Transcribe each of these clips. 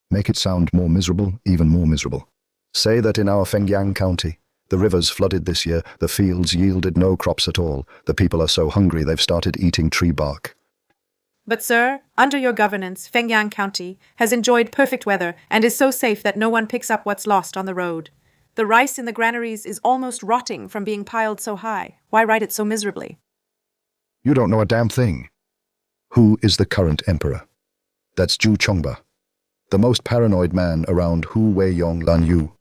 Make it sound more miserable, even more miserable. Say that in our Fengyang County, the rivers flooded this year, the fields yielded no crops at all, the people are so hungry they've started eating tree bark. But sir, under your governance, Fengyang County has enjoyed perfect weather and is so safe that no one picks up what's lost on the road. The rice in the granaries is almost rotting from being piled so high. Why write it so miserably? You don't know a damn thing. Who is the current emperor? That's Zhu Chongba, the most paranoid man around Hu Weiyong Lan Yu.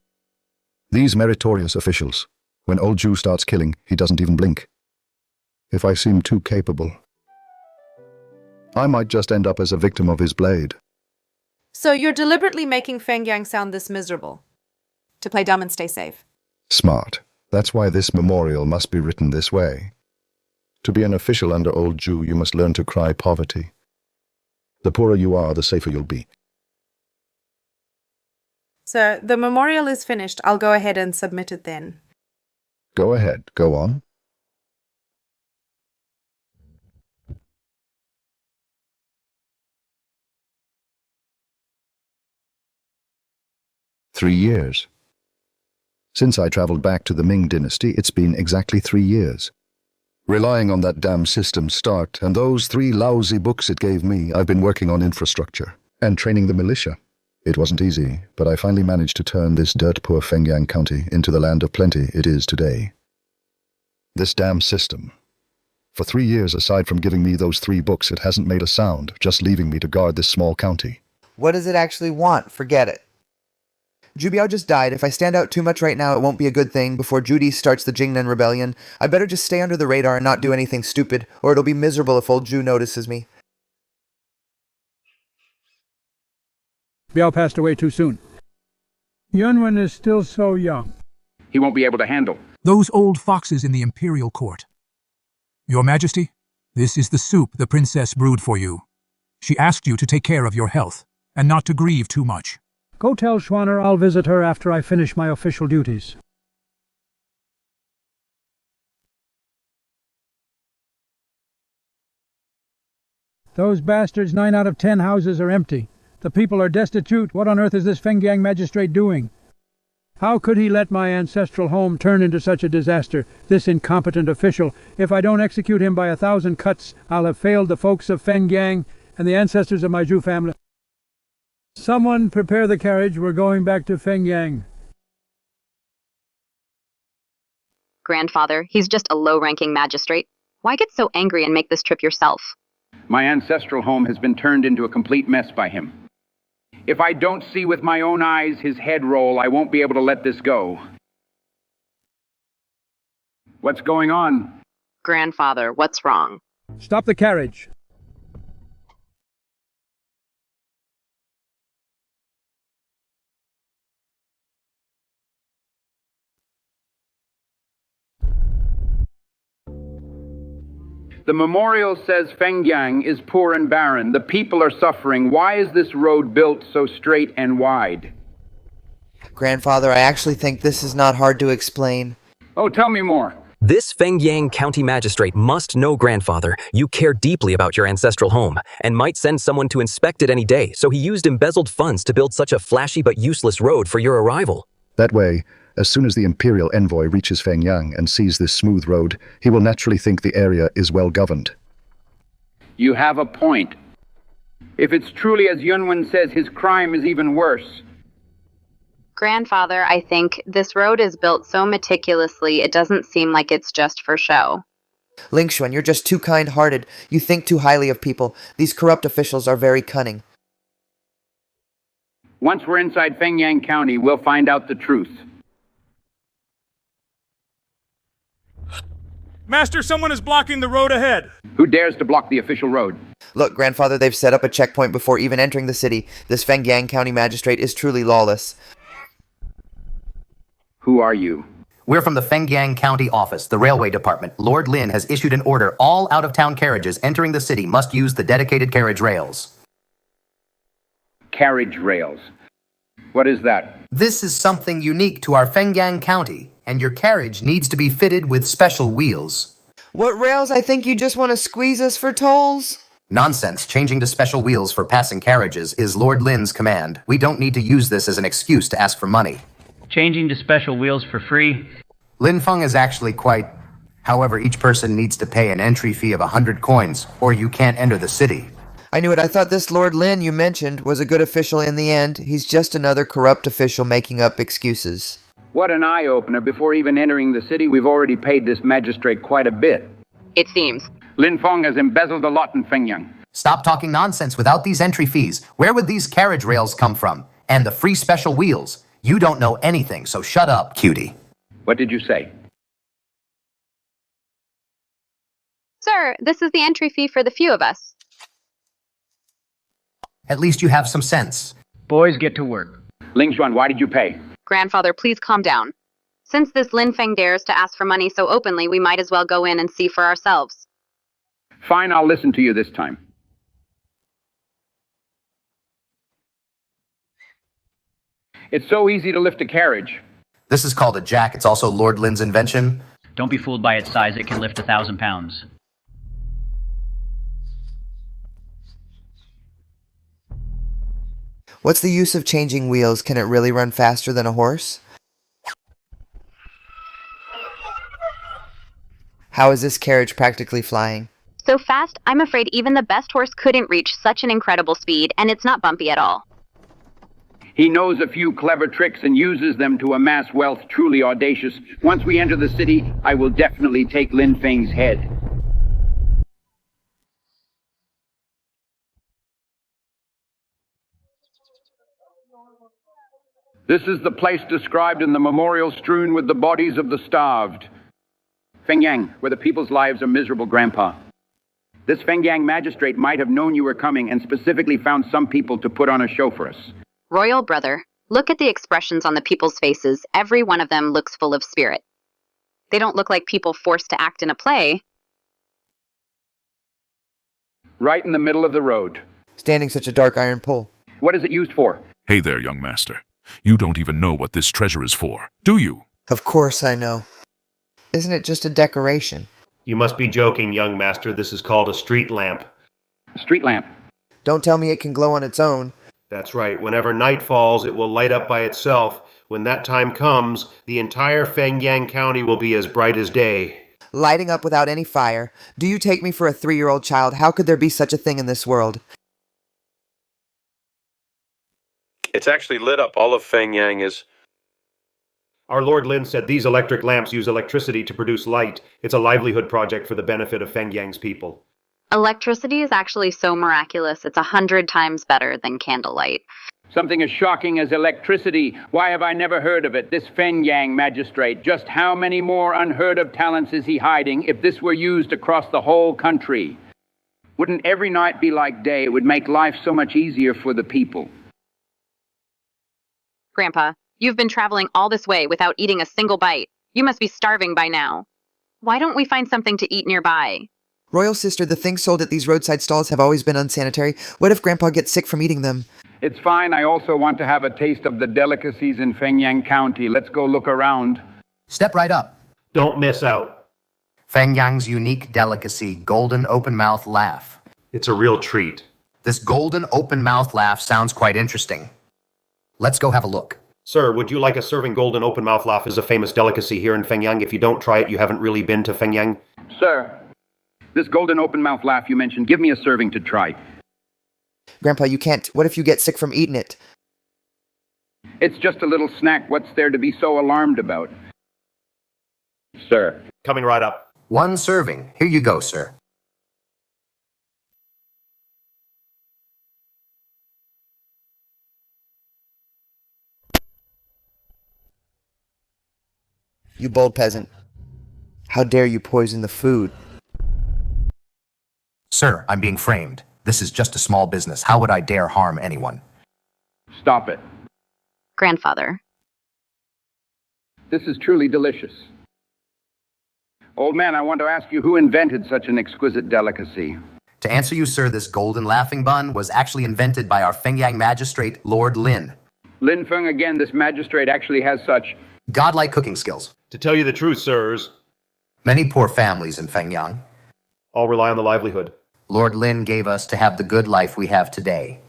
These meritorious officials, when old Zhu starts killing, he doesn't even blink. If I seem too capable, I might just end up as a victim of his blade. So you're deliberately making Fengyang sound this miserable? To play dumb and stay safe? Smart. That's why this memorial must be written this way. To be an official under old Zhu, you must learn to cry poverty. The poorer you are, the safer you'll be. Sir, the memorial is finished. I'll go ahead and submit it then. Go ahead, go on. "3 years. Since I traveled back to the Ming dynasty, it's been exactly 3 years. Relying on that damn system start and those 3 lousy books it gave me, I've been working on infrastructure and training the militia. It wasn't easy, but I finally managed to turn this dirt-poor Fengyang County into the land of plenty it is today. This damn system. For 3 years, aside from giving me those 3 books, it hasn't made a sound, just leaving me to guard this small county." What does it actually want? Forget it. Jubiao just died. If I stand out too much right now, it won't be a good thing. Before Judy starts the Jingnan rebellion, I better just stay under the radar and not do anything stupid, or it'll be miserable if old Ju notices me. Biao passed away too soon. Yunwen is still so young. He won't be able to handle. Those old foxes in the imperial court. Your Majesty, this is the soup the princess brewed for you. She asked you to take care of your health, and not to grieve too much. Go tell Schwanner I'll visit her after I finish my official duties. Those bastards, 9 out of 10 houses are empty. The people are destitute. What on earth is this Fengyang magistrate doing? How could he let my ancestral home turn into such a disaster, this incompetent official? If I don't execute him by 1,000 cuts, I'll have failed the folks of Fengyang and the ancestors of my Zhu family. Someone prepare the carriage. We're going back to Fengyang. Grandfather, he's just a low-ranking magistrate. Why get so angry and make this trip yourself? My ancestral home has been turned into a complete mess by him. If I don't see with my own eyes his head roll, I won't be able to let this go. What's going on? Grandfather, what's wrong? Stop the carriage. The memorial says Fengyang is poor and barren. The people are suffering. Why is this road built so straight and wide? Grandfather, I actually think this is not hard to explain. Oh, tell me more. This Fengyang County Magistrate must know, Grandfather, you care deeply about your ancestral home, and might send someone to inspect it any day, so he used embezzled funds to build such a flashy but useless road for your arrival. That way, as soon as the Imperial envoy reaches Fengyang and sees this smooth road, he will naturally think the area is well governed. You have a point. If it's truly as Yunwen says, his crime is even worse. Grandfather, I think this road is built so meticulously it doesn't seem like it's just for show. Lingxuan, you're just too kind-hearted. You think too highly of people. These corrupt officials are very cunning. Once we're inside Fengyang County, we'll find out the truth. Master, someone is blocking the road ahead. Who dares to block the official road? Look, Grandfather, they've set up a checkpoint before even entering the city. This Fengyang County Magistrate is truly lawless. Who are you? We're from the Fengyang County Office, the Railway Department. Lord Lin has issued an order. All out-of-town carriages entering the city must use the dedicated carriage rails. Carriage rails. What is that? This is something unique to our Fengyang County, and your carriage needs to be fitted with special wheels. What rails? I think you just want to squeeze us for tolls? Nonsense. Changing to special wheels for passing carriages is Lord Lin's command. We don't need to use this as an excuse to ask for money. Changing to special wheels for free? Lin Feng is actually quite... However, each person needs to pay an entry fee of 100 coins, or you can't enter the city. I knew it. I thought this Lord Lin you mentioned was a good official in the end. He's just another corrupt official making up excuses. What an eye-opener. Before even entering the city, we've already paid this magistrate quite a bit. It seems. Lin Feng has embezzled a lot in Fengyang. Stop talking nonsense. Without these entry fees, where would these carriage rails come from? And the free special wheels? You don't know anything, so shut up, cutie. What did you say? Sir, this is the entry fee for the few of us. At least you have some sense. Boys, get to work. Ling Xuan, why did you pay? Grandfather, please calm down. Since this Lin Feng dares to ask for money so openly, we might as well go in and see for ourselves. Fine, I'll listen to you this time. It's so easy to lift a carriage. This is called a jack. It's also Lord Lin's invention. Don't be fooled by its size. It can lift 1,000 pounds. What's the use of changing wheels? Can it really run faster than a horse? How is this carriage practically flying? So fast, I'm afraid even the best horse couldn't reach such an incredible speed, and it's not bumpy at all. He knows a few clever tricks and uses them to amass wealth truly audacious. Once we enter the city, I will definitely take Lin Feng's head. This is the place described in the memorial strewn with the bodies of the starved. Fengyang, where the people's lives are miserable, Grandpa. This Fengyang magistrate might have known you were coming and specifically found some people to put on a show for us. Royal brother, look at the expressions on the people's faces. Every one of them looks full of spirit. They don't look like people forced to act in a play. Right in the middle of the road. Standing such a dark iron pole. What is it used for? Hey there, young master. You don't even know what this treasure is for, do you? Of course I know. Isn't it just a decoration? You must be joking, young master. This is called a street lamp. Street lamp? Don't tell me it can glow on its own. That's right. Whenever night falls, it will light up by itself. When that time comes, the entire Fengyang County will be as bright as day. Lighting up without any fire. Do you take me for a 3-year-old child? How could there be such a thing in this world? It's actually lit up. All of Fengyang is... Our Lord Lin said these electric lamps use electricity to produce light. It's a livelihood project for the benefit of Fengyang's people. Electricity is actually so miraculous, it's 100 times better than candlelight. Something as shocking as electricity. Why have I never heard of it? This Fengyang magistrate. Just how many more unheard of talents is he hiding if this were used across the whole country? Wouldn't every night be like day? It would make life so much easier for the people. Grandpa, you've been traveling all this way without eating a single bite. You must be starving by now. Why don't we find something to eat nearby? Royal sister, the things sold at these roadside stalls have always been unsanitary. What if Grandpa gets sick from eating them? It's fine. I also want to have a taste of the delicacies in Fengyang County. Let's go look around. Step right up. Don't miss out. Fengyang's unique delicacy, golden open-mouth laugh. It's a real treat. This golden open-mouth laugh sounds quite interesting. Let's go have a look. Sir, would you like a serving golden open-mouth laugh is a famous delicacy here in Fengyang. If you don't try it, you haven't really been to Fengyang. Sir, this golden open-mouth laugh you mentioned, give me a serving to try. Grandpa, you can't. What if you get sick from eating it? It's just a little snack. What's there to be so alarmed about? Sir. Coming right up. 1 serving. Here you go, sir. You bold peasant. How dare you poison the food? Sir, I'm being framed. This is just a small business. How would I dare harm anyone? Stop it. Grandfather. This is truly delicious. Old man, I want to ask you who invented such an exquisite delicacy? To answer you, sir, this golden laughing bun was actually invented by our Fengyang magistrate, Lord Lin. Lin Feng again, this magistrate actually has such godlike cooking skills. To tell you the truth, sirs, many poor families in Fengyang all rely on the livelihood. Lord Lin gave us to have the good life we have today.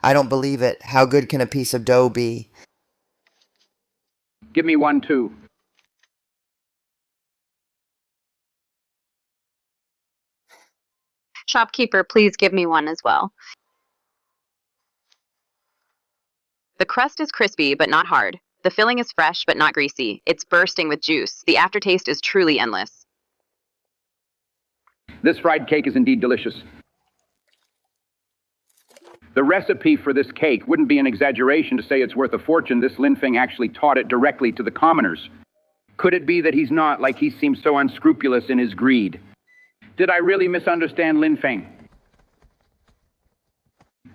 I don't believe it. How good can a piece of dough be? Give me one, too. Shopkeeper, please give me one as well. The crust is crispy, but not hard. The filling is fresh, but not greasy. It's bursting with juice. The aftertaste is truly endless. This fried cake is indeed delicious. The recipe for this cake wouldn't be an exaggeration to say it's worth a fortune. This Lin Feng actually taught it directly to the commoners. Could it be that he's not, like he seems so unscrupulous in his greed? Did I really misunderstand Lin Feng?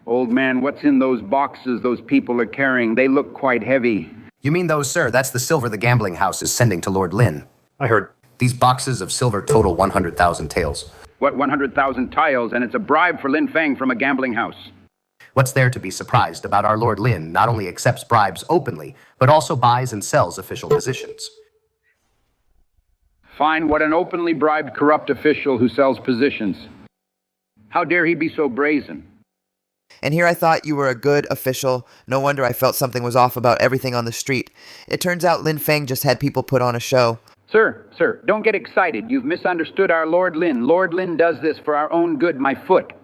Old man, what's in those boxes those people are carrying? They look quite heavy. You mean those, sir? That's the silver the gambling house is sending to Lord Lin. I heard. These boxes of silver total 100,000 taels. What, 100,000 tiles, and it's a bribe for Lin Feng from a gambling house. What's there to be surprised about our Lord Lin not only accepts bribes openly, but also buys and sells official positions? Fine, what an openly bribed corrupt official who sells positions. How dare he be so brazen? And here I thought you were a good official. No wonder I felt something was off about everything on the street. It turns out Lin Feng just had people put on a show. Sir, don't get excited. You've misunderstood our Lord Lin. Lord Lin does this for our own good, my foot.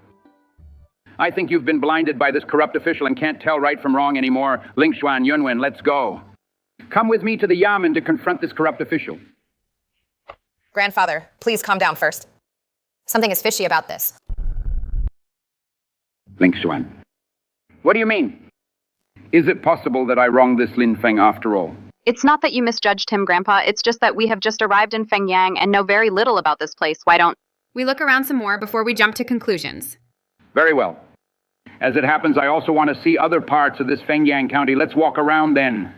I think you've been blinded by this corrupt official and can't tell right from wrong anymore. Ling Xuan, Yunwen, let's go. Come with me to the Yamen to confront this corrupt official. Grandfather, please calm down first. Something is fishy about this. Ling Xuan. What do you mean? Is it possible that I wronged this Lin Feng after all? It's not that you misjudged him, Grandpa. It's just that we have just arrived in Fengyang and know very little about this place. Why don't we look around some more before we jump to conclusions? Very well. As it happens, I also want to see other parts of this Fengyang County. Let's walk around then.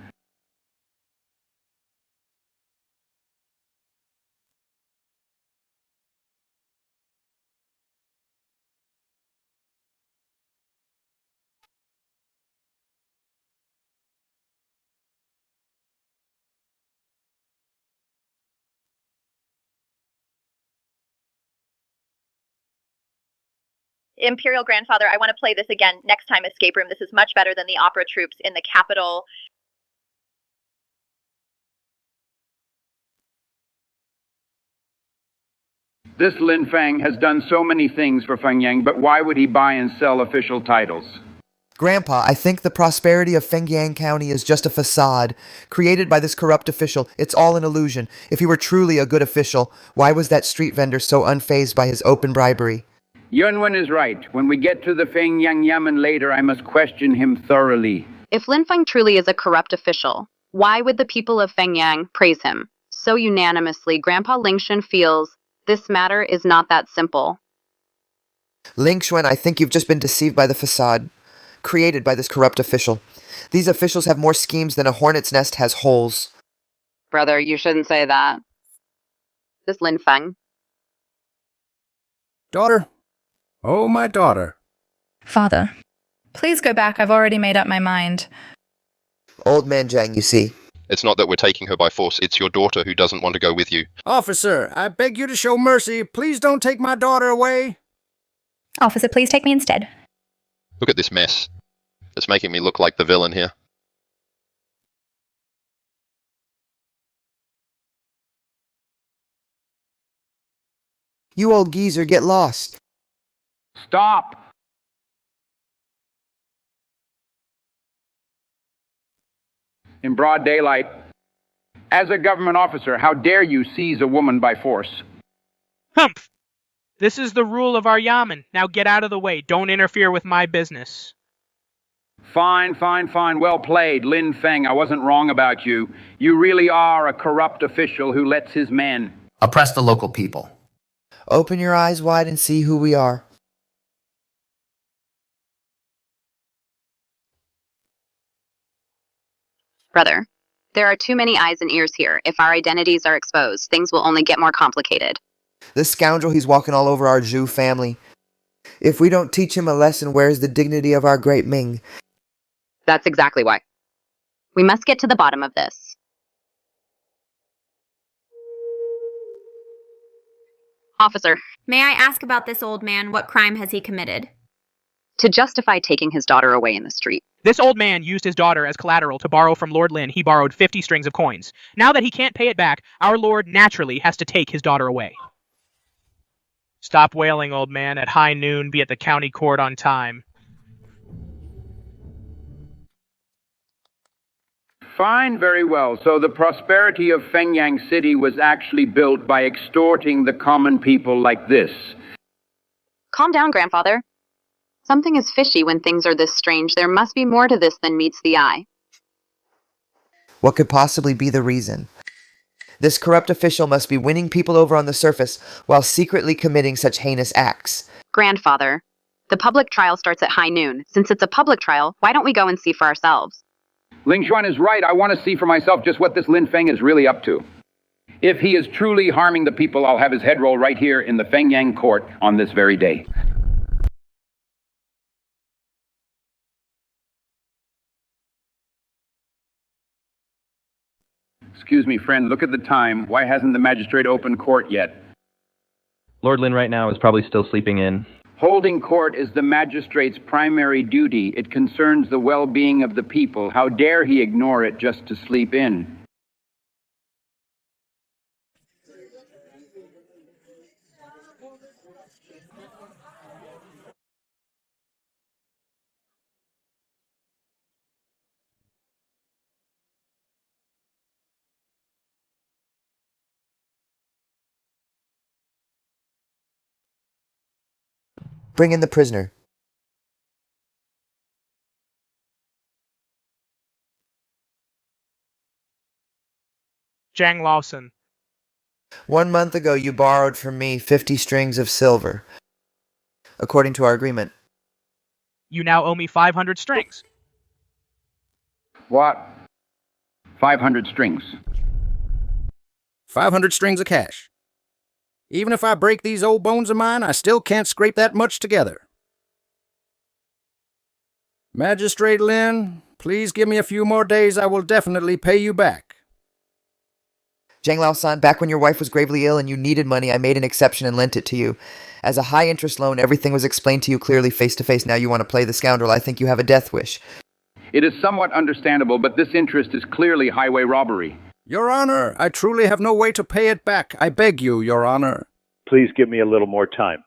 Imperial Grandfather, I want to play this again next time, Escape Room. This is much better than the opera troops in the capital. This Lin Feng has done so many things for Fengyang, but why would he buy and sell official titles? Grandpa, I think the prosperity of Fengyang County is just a facade created by this corrupt official. It's all an illusion. If he were truly a good official, why was that street vendor so unfazed by his open bribery? Yunwen is right. When we get to the Fengyang Yamen later, I must question him thoroughly. If Lin Feng truly is a corrupt official, why would the people of Fengyang praise him so unanimously? Grandpa Lingshan feels this matter is not that simple. Ling Xuan, I think you've just been deceived by the facade created by this corrupt official. These officials have more schemes than a hornet's nest has holes. Brother, you shouldn't say that. This Lin Feng. Daughter. Oh, my daughter. Father, please go back. I've already made up my mind. Old man Zhang, you see. It's not that we're taking her by force, it's your daughter who doesn't want to go with you. Officer, I beg you to show mercy. Please don't take my daughter away. Officer, please take me instead. Look at this mess. It's making me look like the villain here. You old geezer, get lost. Stop! In broad daylight. As a government officer, how dare you seize a woman by force? Humph! This is the rule of our Yamen. Now get out of the way. Don't interfere with my business. Fine. Well played, Lin Feng. I wasn't wrong about you. You really are a corrupt official who lets his men oppress the local people. Open your eyes wide and see who we are. Brother, there are too many eyes and ears here. If our identities are exposed, things will only get more complicated. This scoundrel, he's walking all over our Zhu family. If we don't teach him a lesson, where's the dignity of our great Ming? That's exactly why. We must get to the bottom of this. Officer, May I ask about this old man? What crime has he committed? to justify taking his daughter away in the street. This old man used his daughter as collateral to borrow from Lord Lynn. He borrowed 50 strings of coins. Now that he can't pay it back, our lord naturally has to take his daughter away. Stop wailing, old man. At high noon, be at the county court on time. Fine, very well. So the prosperity of Fengyang City was actually built by extorting the common people like this. Calm down, grandfather. Something is fishy when things are this strange. There must be more to this than meets the eye. What could possibly be the reason? This corrupt official must be winning people over on the surface while secretly committing such heinous acts. Grandfather, the public trial starts at high noon. Since it's a public trial, why don't we go and see for ourselves? Ling Xuan is right. I want to see for myself just what this Lin Feng is really up to. If he is truly harming the people, I'll have his head roll right here in the Fengyang court on this very day. Excuse me, friend, look at the time. Why hasn't the magistrate opened court yet? Lord Lynn right now is probably still sleeping in. Holding court is the magistrate's primary duty. It concerns the well-being of the people. How dare he ignore it just to sleep in? Bring in the prisoner. Zhang Lawson. 1 month ago you borrowed from me 50 strings of silver. According to our agreement. You now owe me 500 strings. What? 500 strings. 500 strings of cash. Even if I break these old bones of mine, I still can't scrape that much together. Magistrate Lin, please give me a few more days. I will definitely pay you back. Zhang Lao-san, back when your wife was gravely ill and you needed money, I made an exception and lent it to you. As a high-interest loan, everything was explained to you clearly face-to-face. Now you want to play the scoundrel. I think you have a death wish. It is somewhat understandable, but this interest is clearly highway robbery. Your Honor, I truly have no way to pay it back. I beg you, Your Honor. Please give me a little more time.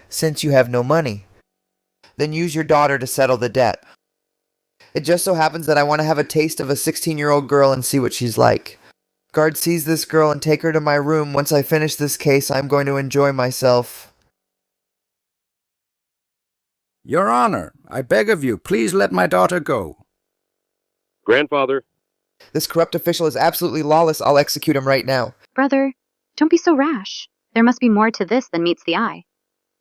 Since you have no money, then use your daughter to settle the debt. It just so happens that I want to have a taste of a 16-year-old girl and see what she's like. Guard, seize this girl and take her to my room. Once I finish this case, I'm going to enjoy myself. Your Honor, I beg of you, please let my daughter go. Grandfather. This corrupt official is absolutely lawless. I'll execute him right now. Brother, don't be so rash. There must be more to this than meets the eye.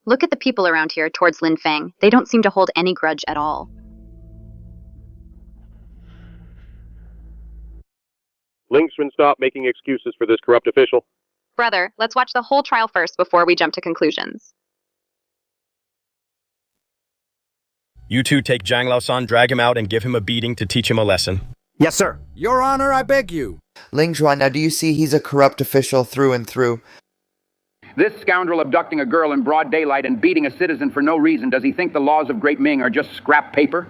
Look at the people around here towards Lin Feng. They don't seem to hold any grudge at all. Ling Xuan, stop making excuses for this corrupt official. Brother, let's watch the whole trial first before we jump to conclusions. You two take Zhang Lao-san, drag him out, and give him a beating to teach him a lesson. Yes, sir. Your Honor, I beg you. Ling Zhuan, now do you see he's a corrupt official through and through? This scoundrel abducting a girl in broad daylight and beating a citizen for no reason, does he think the laws of Great Ming are just scrap paper?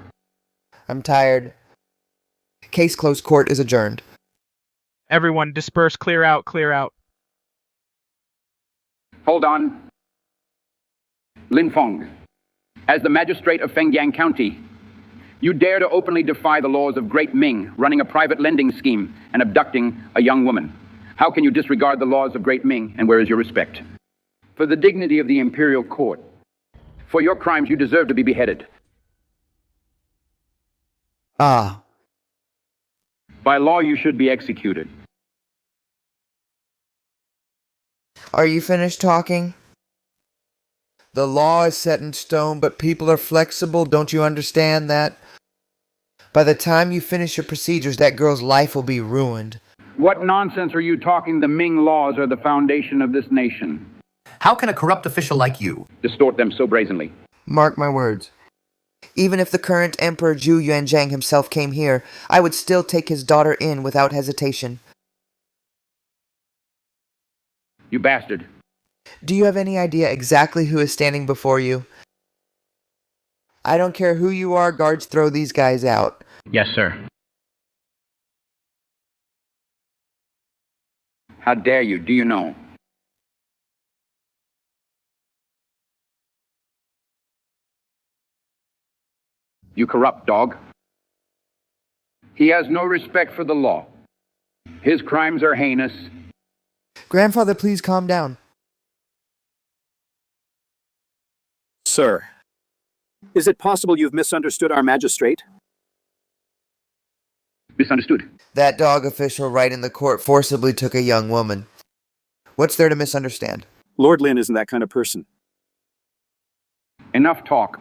I'm tired. Case closed. Court is adjourned. Everyone disperse, clear out, clear out. Hold on. Lin Feng, as the magistrate of Fengyang County, you dare to openly defy the laws of Great Ming, running a private lending scheme and abducting a young woman. How can you disregard the laws of Great Ming, and where is your respect? For the dignity of the imperial court, for your crimes you deserve to be beheaded. Ah. By law you should be executed. Are you finished talking? The law is set in stone, but people are flexible. Don't you understand that? By the time you finish your procedures, that girl's life will be ruined. What nonsense are you talking? The Ming laws are the foundation of this nation. How can a corrupt official like you distort them so brazenly? Mark my words. Even if the current Emperor Zhu Yuanzhang himself came here, I would still take his daughter in without hesitation. You bastard. Do you have any idea exactly who is standing before you? I don't care who you are, guards, throw these guys out. Yes, sir. How dare you? Do you know? You corrupt dog. He has no respect for the law. His crimes are heinous. Grandfather, please calm down. Sir, is it possible you've misunderstood our magistrate? Misunderstood. That dog official right in the court forcibly took a young woman. What's there to misunderstand? Lord Lin isn't that kind of person. Enough talk.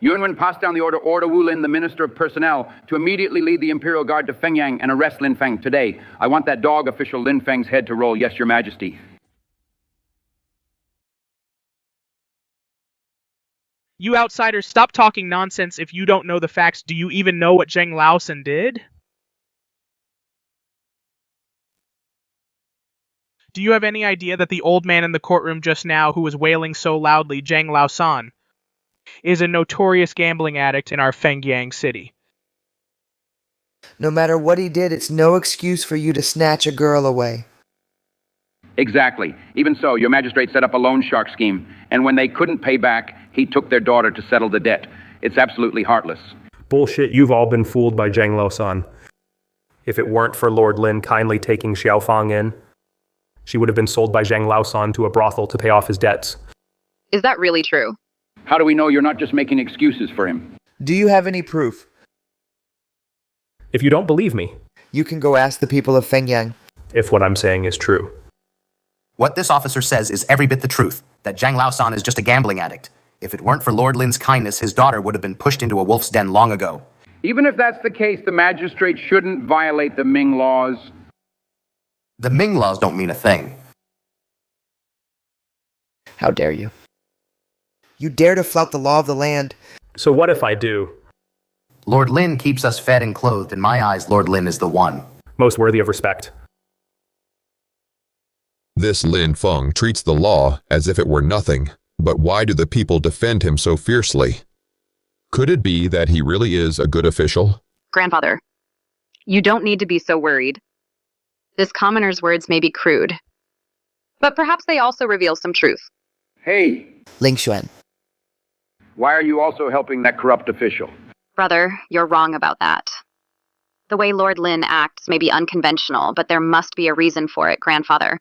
Yunwen passed down the order Wu Lin, the Minister of Personnel, to immediately lead the Imperial Guard to Fengyang and arrest Lin Feng today. I want that dog official Lin Feng's head to roll. Yes, Your Majesty. You outsiders, stop talking nonsense if you don't know the facts. Do you even know what Zheng Laosan did? Do you have any idea that the old man in the courtroom just now who was wailing so loudly, Zheng Laosan, is a notorious gambling addict in our Fengyang city? No matter what he did, it's no excuse for you to snatch a girl away. Exactly. Even so, Your Magistrate set up a loan shark scheme, and when they couldn't pay back, he took their daughter to settle the debt. It's absolutely heartless. Bullshit, you've all been fooled by Zheng Laosan. If it weren't for Lord Lin kindly taking Xiaofang in, she would have been sold by Zheng Laosan to a brothel to pay off his debts. Is that really true? How do we know you're not just making excuses for him? Do you have any proof? If you don't believe me, you can go ask the people of Fengyang. If what I'm saying is true. What this officer says is every bit the truth, that Zheng Laosan is just a gambling addict. If it weren't for Lord Lin's kindness, his daughter would have been pushed into a wolf's den long ago. Even if that's the case, the magistrate shouldn't violate the Ming laws. The Ming laws don't mean a thing. How dare you? You dare to flout the law of the land. So what if I do? Lord Lin keeps us fed and clothed. In my eyes, Lord Lin is the one. Most worthy of respect. This Lin Feng treats the law as if it were nothing, but why do the people defend him so fiercely? Could it be that he really is a good official? Grandfather, you don't need to be so worried. This commoner's words may be crude, but perhaps they also reveal some truth. Hey! Ling Xuan. Why are you also helping that corrupt official? Brother, you're wrong about that. The way Lord Lin acts may be unconventional, but there must be a reason for it, Grandfather.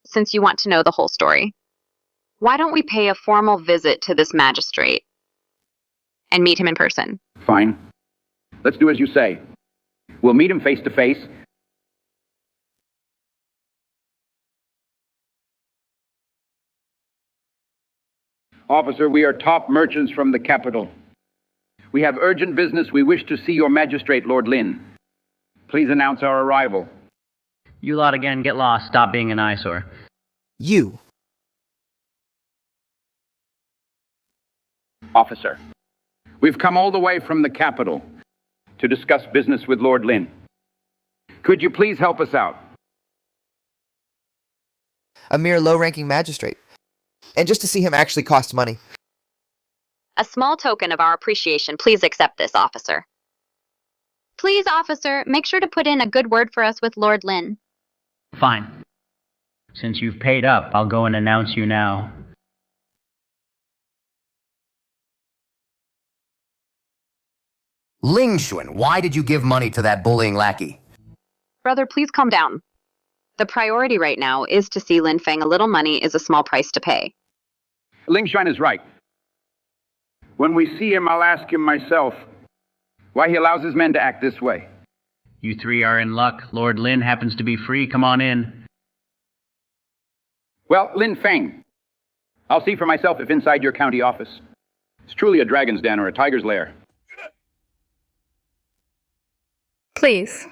Since you want to know the whole story, why don't we pay a formal visit to this magistrate and meet him in person? Fine. Let's do as you say. We'll meet him face to face. Officer, we are top merchants from the capital. We have urgent business. We wish to see your magistrate, Lord Lin. Please announce our arrival. You lot again, get lost. Stop being an eyesore. You. Officer, we've come all the way from the capital to discuss business with Lord Lin. Could you please help us out? A mere low-ranking magistrate. And just to see him actually costs money. A small token of our appreciation. Please accept this, officer. Please, officer, make sure to put in a good word for us with Lord Lin. Fine. Since you've paid up, I'll go and announce you now. Ling Xuan, why did you give money to that bullying lackey? Brother, please calm down. The priority right now is to see Lin Feng. A little money is a small price to pay. Ling Xuan is right. When we see him, I'll ask him myself why he allows his men to act this way. You three are in luck. Lord Lin happens to be free. Come on in. Well, Lin Feng, I'll see for myself if inside your county office it's truly a dragon's den or a tiger's lair. Please.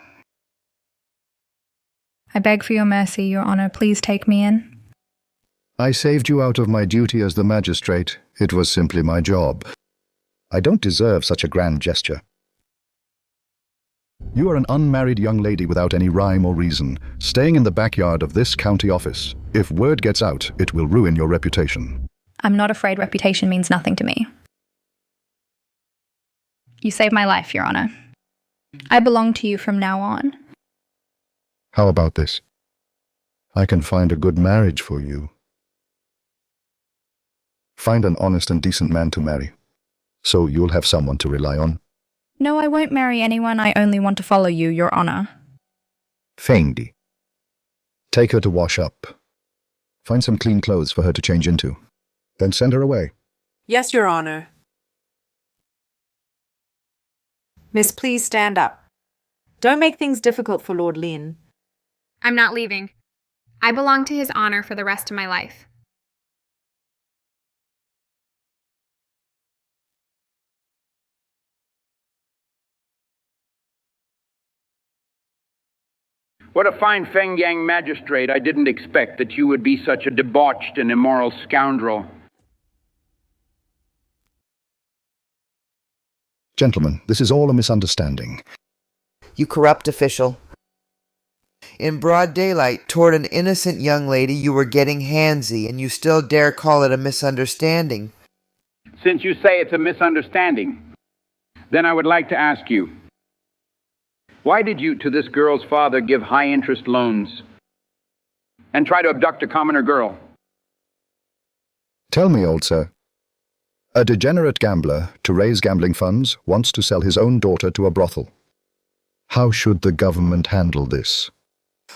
I beg for your mercy, Your Honor. Please take me in. I saved you out of my duty as the magistrate. It was simply my job. I don't deserve such a grand gesture. You are an unmarried young lady without any rhyme or reason, staying in the backyard of this county office. If word gets out, it will ruin your reputation. I'm not afraid reputation means nothing to me. You saved my life, Your Honor. I belong to you from now on. How about this? I can find a good marriage for you. Find an honest and decent man to marry, so you'll have someone to rely on. No, I won't marry anyone. I only want to follow you, Your Honor. Fengdi. Take her to wash up. Find some clean clothes for her to change into. Then send her away. Yes, Your Honor. Miss, please stand up. Don't make things difficult for Lord Lin. I'm not leaving. I belong to his honor for the rest of my life. What a fine Feng Yang magistrate. I didn't expect that you would be such a debauched and immoral scoundrel. Gentlemen, this is all a misunderstanding. You corrupt official. In broad daylight, toward an innocent young lady, you were getting handsy, and you still dare call it a misunderstanding. Since you say it's a misunderstanding, then I would like to ask you, why did you, to this girl's father, give high-interest loans and try to abduct a commoner girl? Tell me, old sir. A degenerate gambler, to raise gambling funds, wants to sell his own daughter to a brothel. How should the government handle this?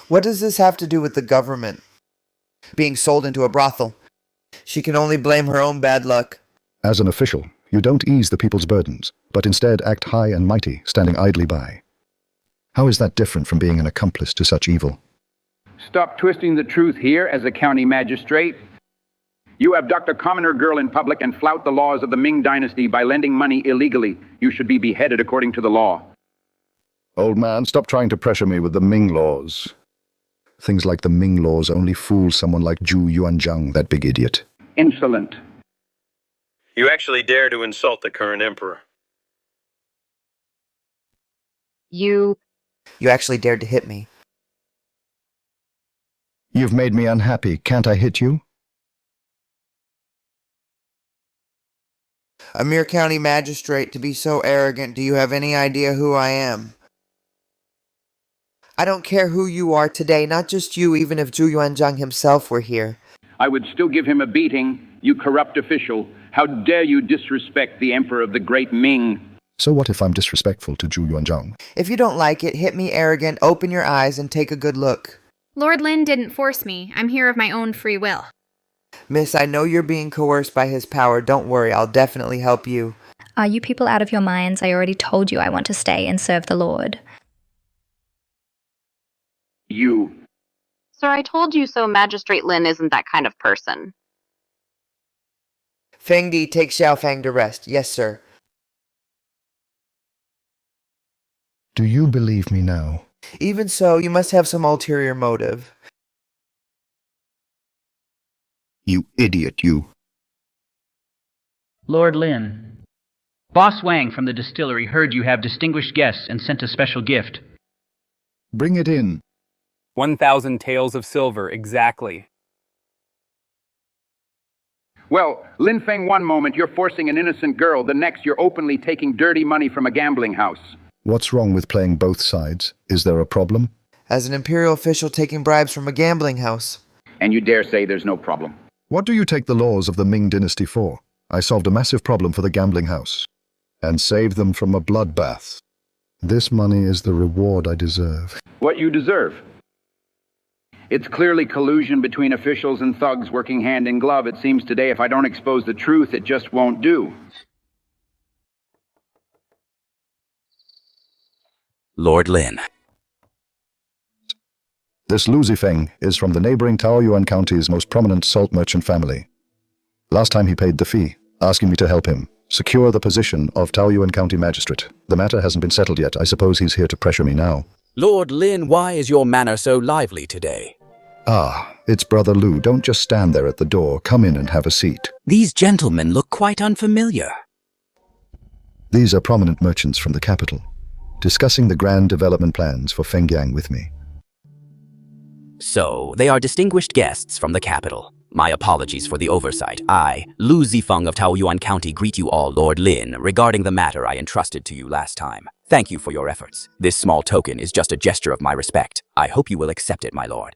What does this have to do with the government? Being sold into a brothel. She can only blame her own bad luck. As an official, you don't ease the people's burdens, but instead act high and mighty, standing idly by. How is that different from being an accomplice to such evil? Stop twisting the truth here as a county magistrate. You abduct a commoner girl in public and flout the laws of the Ming dynasty by lending money illegally. You should be beheaded according to the law. Old man, stop trying to pressure me with the Ming laws. Things like the Ming laws only fool someone like Zhu Yuanzhang, that big idiot. Insolent. You actually dare to insult the current emperor. You actually dared to hit me. You've made me unhappy. Can't I hit you? A mere county magistrate to be so arrogant. Do you have any idea who I am? I don't care who you are today, not just you, even if Zhu Yuanzhang himself were here. I would still give him a beating, you corrupt official. How dare you disrespect the emperor of the great Ming? So what if I'm disrespectful to Zhu Yuanzhang? If you don't like it, hit me arrogant, open your eyes, and take a good look. Lord Lin didn't force me. I'm here of my own free will. Miss, I know you're being coerced by his power. Don't worry, I'll definitely help you. Are you people out of your minds? I already told you I want to stay and serve the Lord. You. Sir, I told you so. Magistrate Lin isn't that kind of person. Fengdi, take Xiaofang to rest. Yes, sir. Do you believe me now? Even so, you must have some ulterior motive. You idiot, you. Lord Lin, Boss Wang from the distillery heard you have distinguished guests and sent a special gift. Bring it in. 1,000 taels of silver, exactly. Well, Lin Feng, one moment you're forcing an innocent girl, the next you're openly taking dirty money from a gambling house. What's wrong with playing both sides? Is there a problem? As an imperial official taking bribes from a gambling house. And you dare say there's no problem? What do you take the laws of the Ming dynasty for? I solved a massive problem for the gambling house and saved them from a bloodbath. This money is the reward I deserve. What you deserve? It's clearly collusion between officials and thugs working hand in glove. It seems today if I don't expose the truth, it just won't do. Lord Lin. This Lu Zifeng is from the neighboring Taoyuan County's most prominent salt merchant family. Last time he paid the fee, asking me to help him secure the position of Taoyuan County Magistrate. The matter hasn't been settled yet. I suppose he's here to pressure me now. Lord Lin, why is your manner so lively today? Ah, it's Brother Lu. Don't just stand there at the door. Come in and have a seat. These gentlemen look quite unfamiliar. These are prominent merchants from the capital. discussing the grand development plans for Fengyang with me. So, they are distinguished guests from the capital. My apologies for the oversight. I, Lu Zifeng of Taoyuan County, greet you all, Lord Lin, regarding the matter I entrusted to you last time. Thank you for your efforts. This small token is just a gesture of my respect. I hope you will accept it, my lord.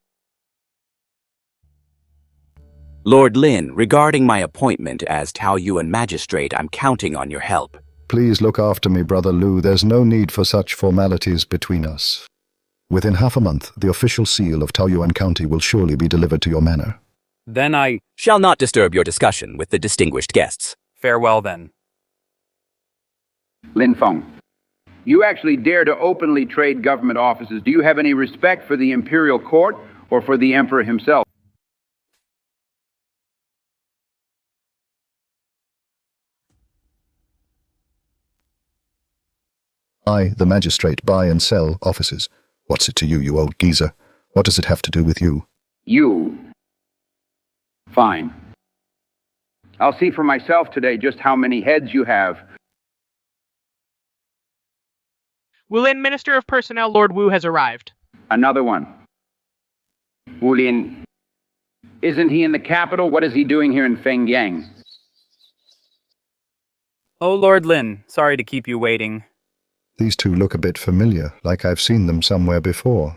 Lord Lin, regarding my appointment as Taoyuan Magistrate, I'm counting on your help. Please look after me, Brother Lu. There's no need for such formalities between us. Within half a month, the official seal of Taoyuan County will surely be delivered to your manor. Then I shall not disturb your discussion with the distinguished guests. Farewell then. Lin Feng, you actually dare to openly trade government offices. Do you have any respect for the imperial court or for the emperor himself? I, the magistrate, buy and sell offices. What's it to you, you old geezer? What does it have to do with you? You. Fine. I'll see for myself today just how many heads you have. Wulin, Minister of Personnel Lord Wu has arrived. Another one. Wulin, isn't he in the capital? What is he doing here in Fengyang? Oh, Lord Lin, sorry to keep you waiting. These two look a bit familiar, like I've seen them somewhere before.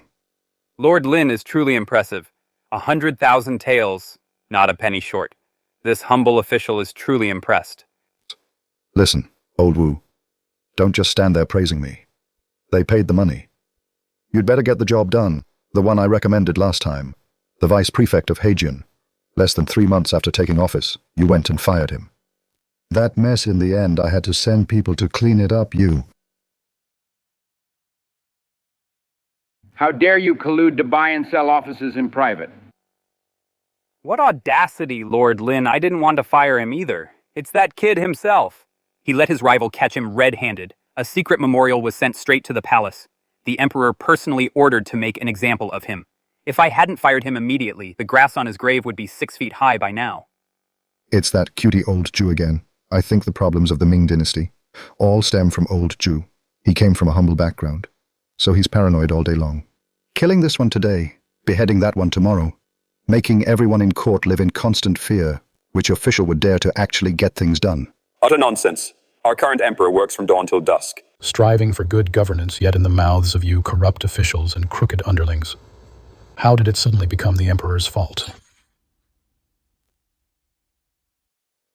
Lord Lin is truly impressive. 100,000 taels, not a penny short. This humble official is truly impressed. Listen, old Wu, don't just stand there praising me. They paid the money. You'd better get the job done, the one I recommended last time. The vice prefect of Heijian. Less than 3 months after taking office, you went and fired him. That mess in the end, I had to send people to clean it up, you. How dare you collude to buy and sell offices in private? What audacity, Lord Lin. I didn't want to fire him either. It's that kid himself. He let his rival catch him red-handed. A secret memorial was sent straight to the palace. The emperor personally ordered to make an example of him. If I hadn't fired him immediately, the grass on his grave would be 6 feet high by now. It's that cutie old Jew again. I think the problems of the Ming dynasty all stem from old Jew. He came from a humble background, so he's paranoid all day long. Killing this one today, beheading that one tomorrow, making everyone in court live in constant fear. Which official would dare to actually get things done? Utter nonsense. Our current emperor works from dawn till dusk. Striving for good governance, yet in the mouths of you corrupt officials and crooked underlings. How did it suddenly become the emperor's fault?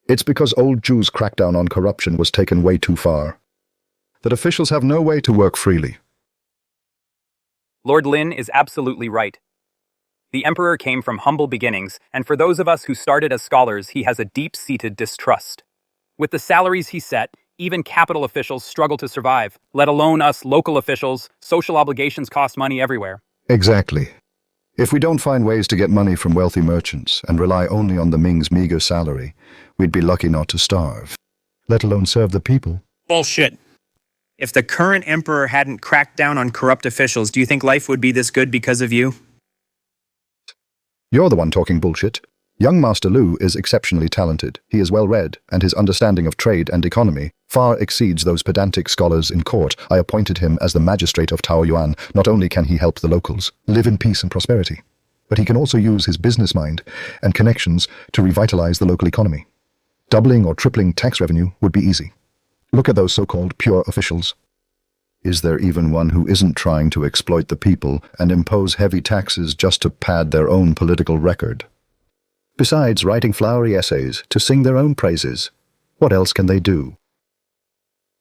It's because old Jew's crackdown on corruption was taken way too far. That officials have no way to work freely. Lord Lin is absolutely right. The emperor came from humble beginnings, and for those of us who started as scholars, he has a deep-seated distrust. With the salaries he set, even capital officials struggle to survive, let alone us local officials. Social obligations cost money everywhere. Exactly. If we don't find ways to get money from wealthy merchants and rely only on the Ming's meager salary, we'd be lucky not to starve, let alone serve the people. Bullshit. If the current emperor hadn't cracked down on corrupt officials, do you think life would be this good because of you? You're the one talking bullshit. Young Master Lu is exceptionally talented. He is well-read, and his understanding of trade and economy far exceeds those pedantic scholars in court. I appointed him as the magistrate of Taoyuan. Not only can he help the locals live in peace and prosperity, but he can also use his business mind and connections to revitalize the local economy. Doubling or tripling tax revenue would be easy. Look at those so-called pure officials. Is there even one who isn't trying to exploit the people and impose heavy taxes just to pad their own political record? Besides writing flowery essays to sing their own praises, what else can they do?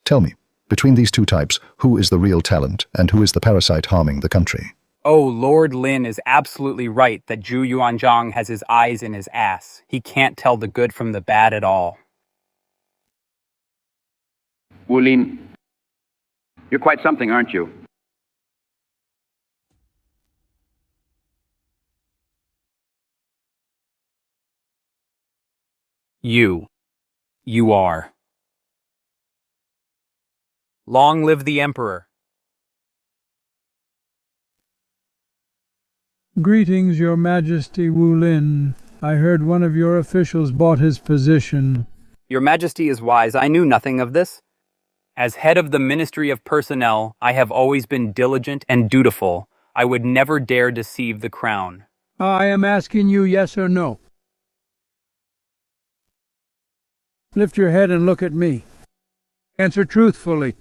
Tell me, between these two types, who is the real talent and who is the parasite harming the country? Oh, Lord Lin is absolutely right that Zhu Yuanzhang has his eyes in his ass. He can't tell the good from the bad at all. Wulin, you're quite something, aren't you? You are. Long live the Emperor. Greetings, Your Majesty Wu Lin. I heard one of your officials bought his position. Your Majesty is wise. I knew nothing of this. As head of the Ministry of Personnel, I have always been diligent and dutiful. I would never dare deceive the crown. I am asking you yes or no. Lift your head and look at me. Answer truthfully.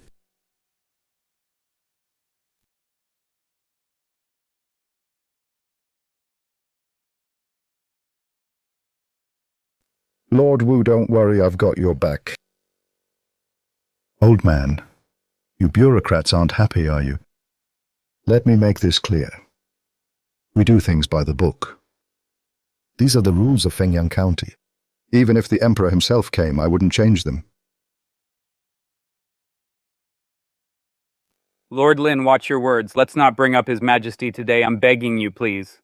Lord Wu, don't worry, I've got your back. Old man, you bureaucrats aren't happy, are you? Let me make this clear. We do things by the book. These are the rules of Fengyang County. Even if the Emperor himself came, I wouldn't change them. Lord Lin, watch your words. Let's not bring up His Majesty today. I'm begging you, please.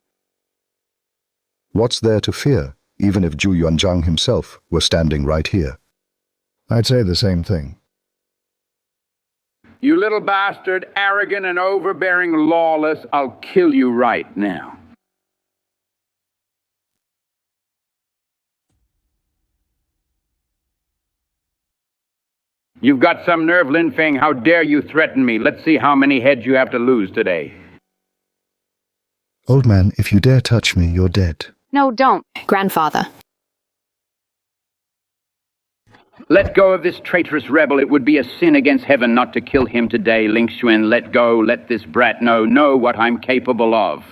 What's there to fear, even if Zhu Yuanzhang himself were standing right here? I'd say the same thing. You little bastard, arrogant and overbearing, lawless, I'll kill you right now. You've got some nerve, Lin Feng. How dare you threaten me? Let's see how many heads you have to lose today. Old man, if you dare touch me, you're dead. No, don't. Grandfather. Let go of this traitorous rebel. It would be a sin against heaven not to kill him today. Ling Xuan, let go. Let this brat know what I'm capable of.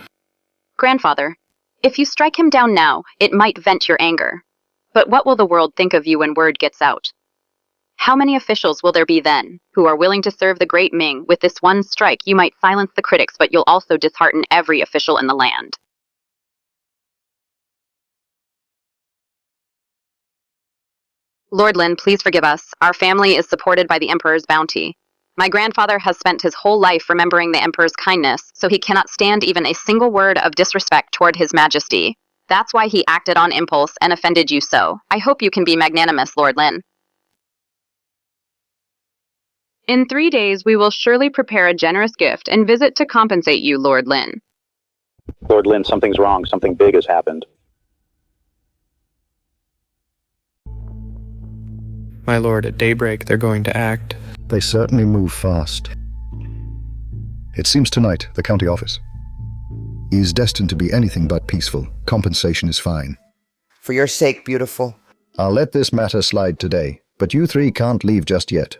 Grandfather, if you strike him down now, it might vent your anger. But what will the world think of you when word gets out? How many officials will there be then, who are willing to serve the great Ming? With this one strike, you might silence the critics, but you'll also dishearten every official in the land. Lord Lin, please forgive us. Our family is supported by the Emperor's bounty. My grandfather has spent his whole life remembering the Emperor's kindness, so he cannot stand even a single word of disrespect toward His Majesty. That's why he acted on impulse and offended you so. I hope you can be magnanimous, Lord Lin. In 3 days, we will surely prepare a generous gift and visit to compensate you, Lord Lin. Lord Lin, something's wrong. Something big has happened. My lord, at daybreak they're going to act. They certainly move fast. It seems tonight, the county office. He is destined to be anything but peaceful. Compensation is fine. For your sake, beautiful. I'll let this matter slide today, but you three can't leave just yet.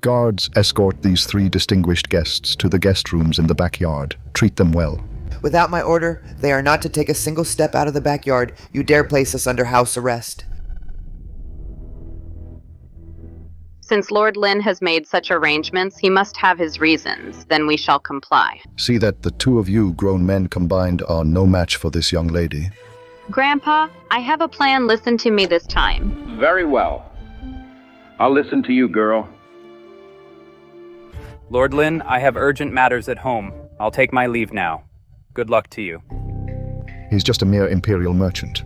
Guards escort these 3 distinguished guests to the guest rooms in the backyard. Treat them well. Without my order, they are not to take a single step out of the backyard. You dare place us under house arrest. Since Lord Lin has made such arrangements, he must have his reasons. Then we shall comply. See that the 2 of you grown men combined are no match for this young lady. Grandpa, I have a plan. Listen to me this time. Very well. I'll listen to you, girl. Lord Lin, I have urgent matters at home. I'll take my leave now. Good luck to you. He's just a mere imperial merchant.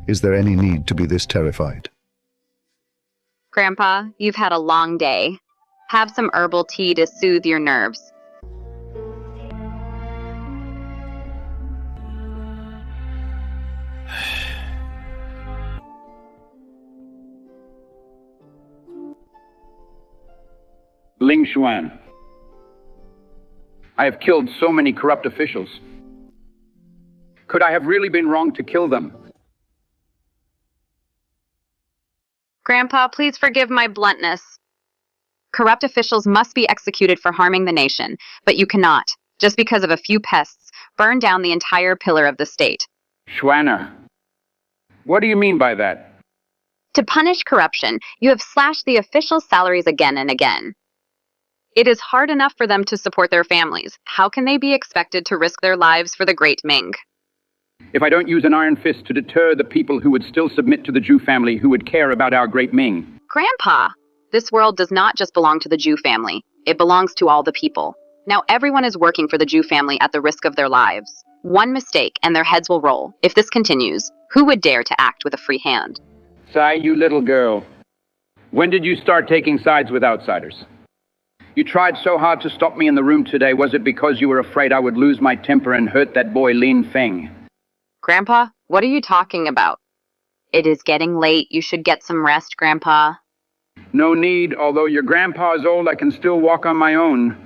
Is there any need to be this terrified? Grandpa, you've had a long day. Have some herbal tea to soothe your nerves. Ling Xuan. I have killed so many corrupt officials. Could I have really been wrong to kill them? Grandpa, please forgive my bluntness. Corrupt officials must be executed for harming the nation, but you cannot, just because of a few pests, burn down the entire pillar of the state. Xuaner, what do you mean by that? To punish corruption, you have slashed the officials' salaries again and again. It is hard enough for them to support their families. How can they be expected to risk their lives for the great Ming? If I don't use an iron fist to deter the people who would still submit to the Zhu family, who would care about our great Ming? Grandpa, this world does not just belong to the Zhu family. It belongs to all the people. Now everyone is working for the Zhu family at the risk of their lives. One mistake and their heads will roll. If this continues, who would dare to act with a free hand? Sai, you little girl. When did you start taking sides with outsiders? You tried so hard to stop me in the room today. Was it because you were afraid I would lose my temper and hurt that boy Lin Feng? Grandpa, what are you talking about? It is getting late. You should get some rest, Grandpa. No need. Although your grandpa is old, I can still walk on my own.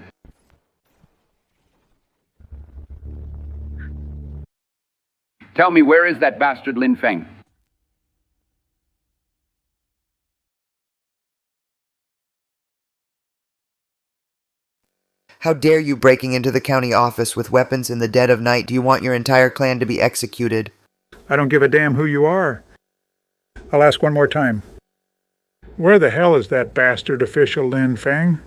Tell me, where is that bastard Lin Feng? How dare you breaking into the county office with weapons in the dead of night? Do you want your entire clan to be executed? I don't give a damn who you are. I'll ask one more time. Where the hell is that bastard official Lin Feng?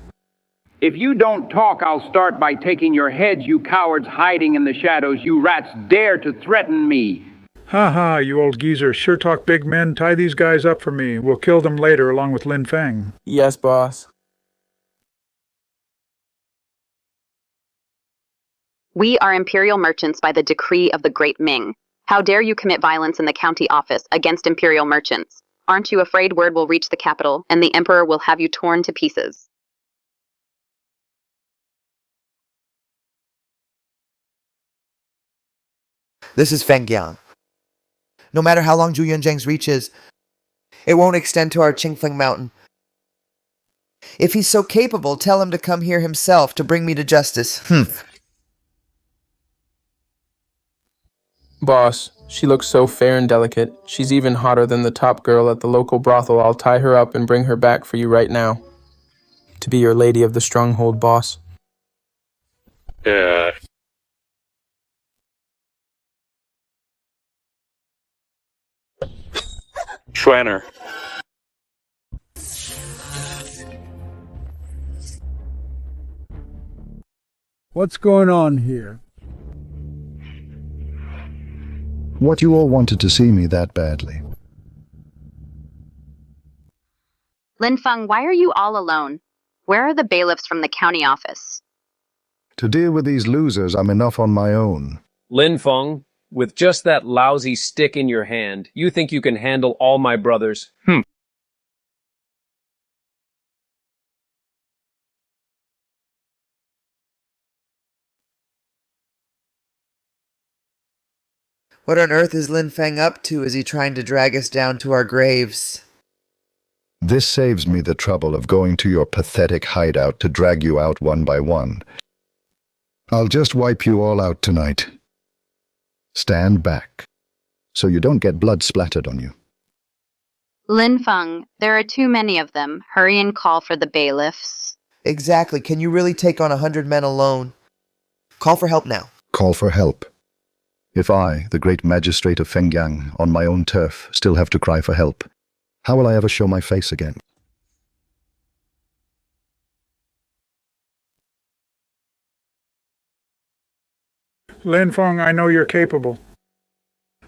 If you don't talk, I'll start by taking your heads, you cowards hiding in the shadows. You rats dare to threaten me. Ha ha, you old geezer. Sure talk big men. Tie these guys up for me. We'll kill them later along with Lin Feng. Yes, boss. We are imperial merchants by the decree of the Great Ming. How dare you commit violence in the county office against imperial merchants? Aren't you afraid word will reach the capital and the emperor will have you torn to pieces? This is Feng Yang. No matter how long Zhu Yunzhang's reach is, it won't extend to our Qingfeng Mountain. If he's so capable, tell him to come here himself to bring me to justice. Boss, she looks so fair and delicate. She's even hotter than the top girl at the local brothel. I'll tie her up and bring her back for you right now. To be your lady of the stronghold, boss. Yeah. Schwanner. What's going on here? What you all wanted to see me that badly? Lin Feng, why are you all alone? Where are the bailiffs from the county office? To deal with these losers, I'm enough on my own. Lin Feng, with just that lousy stick in your hand, you think you can handle all my brothers? What on earth is Lin Feng up to? Is he trying to drag us down to our graves? This saves me the trouble of going to your pathetic hideout to drag you out one by one. I'll just wipe you all out tonight. Stand back, so you don't get blood splattered on you. Lin Feng, there are too many of them. Hurry and call for the bailiffs. Exactly. Can you really take on 100 men alone? Call for help now. Call for help. If I, the great magistrate of Fengyang, on my own turf, still have to cry for help, how will I ever show my face again? Lin Feng, I know you're capable.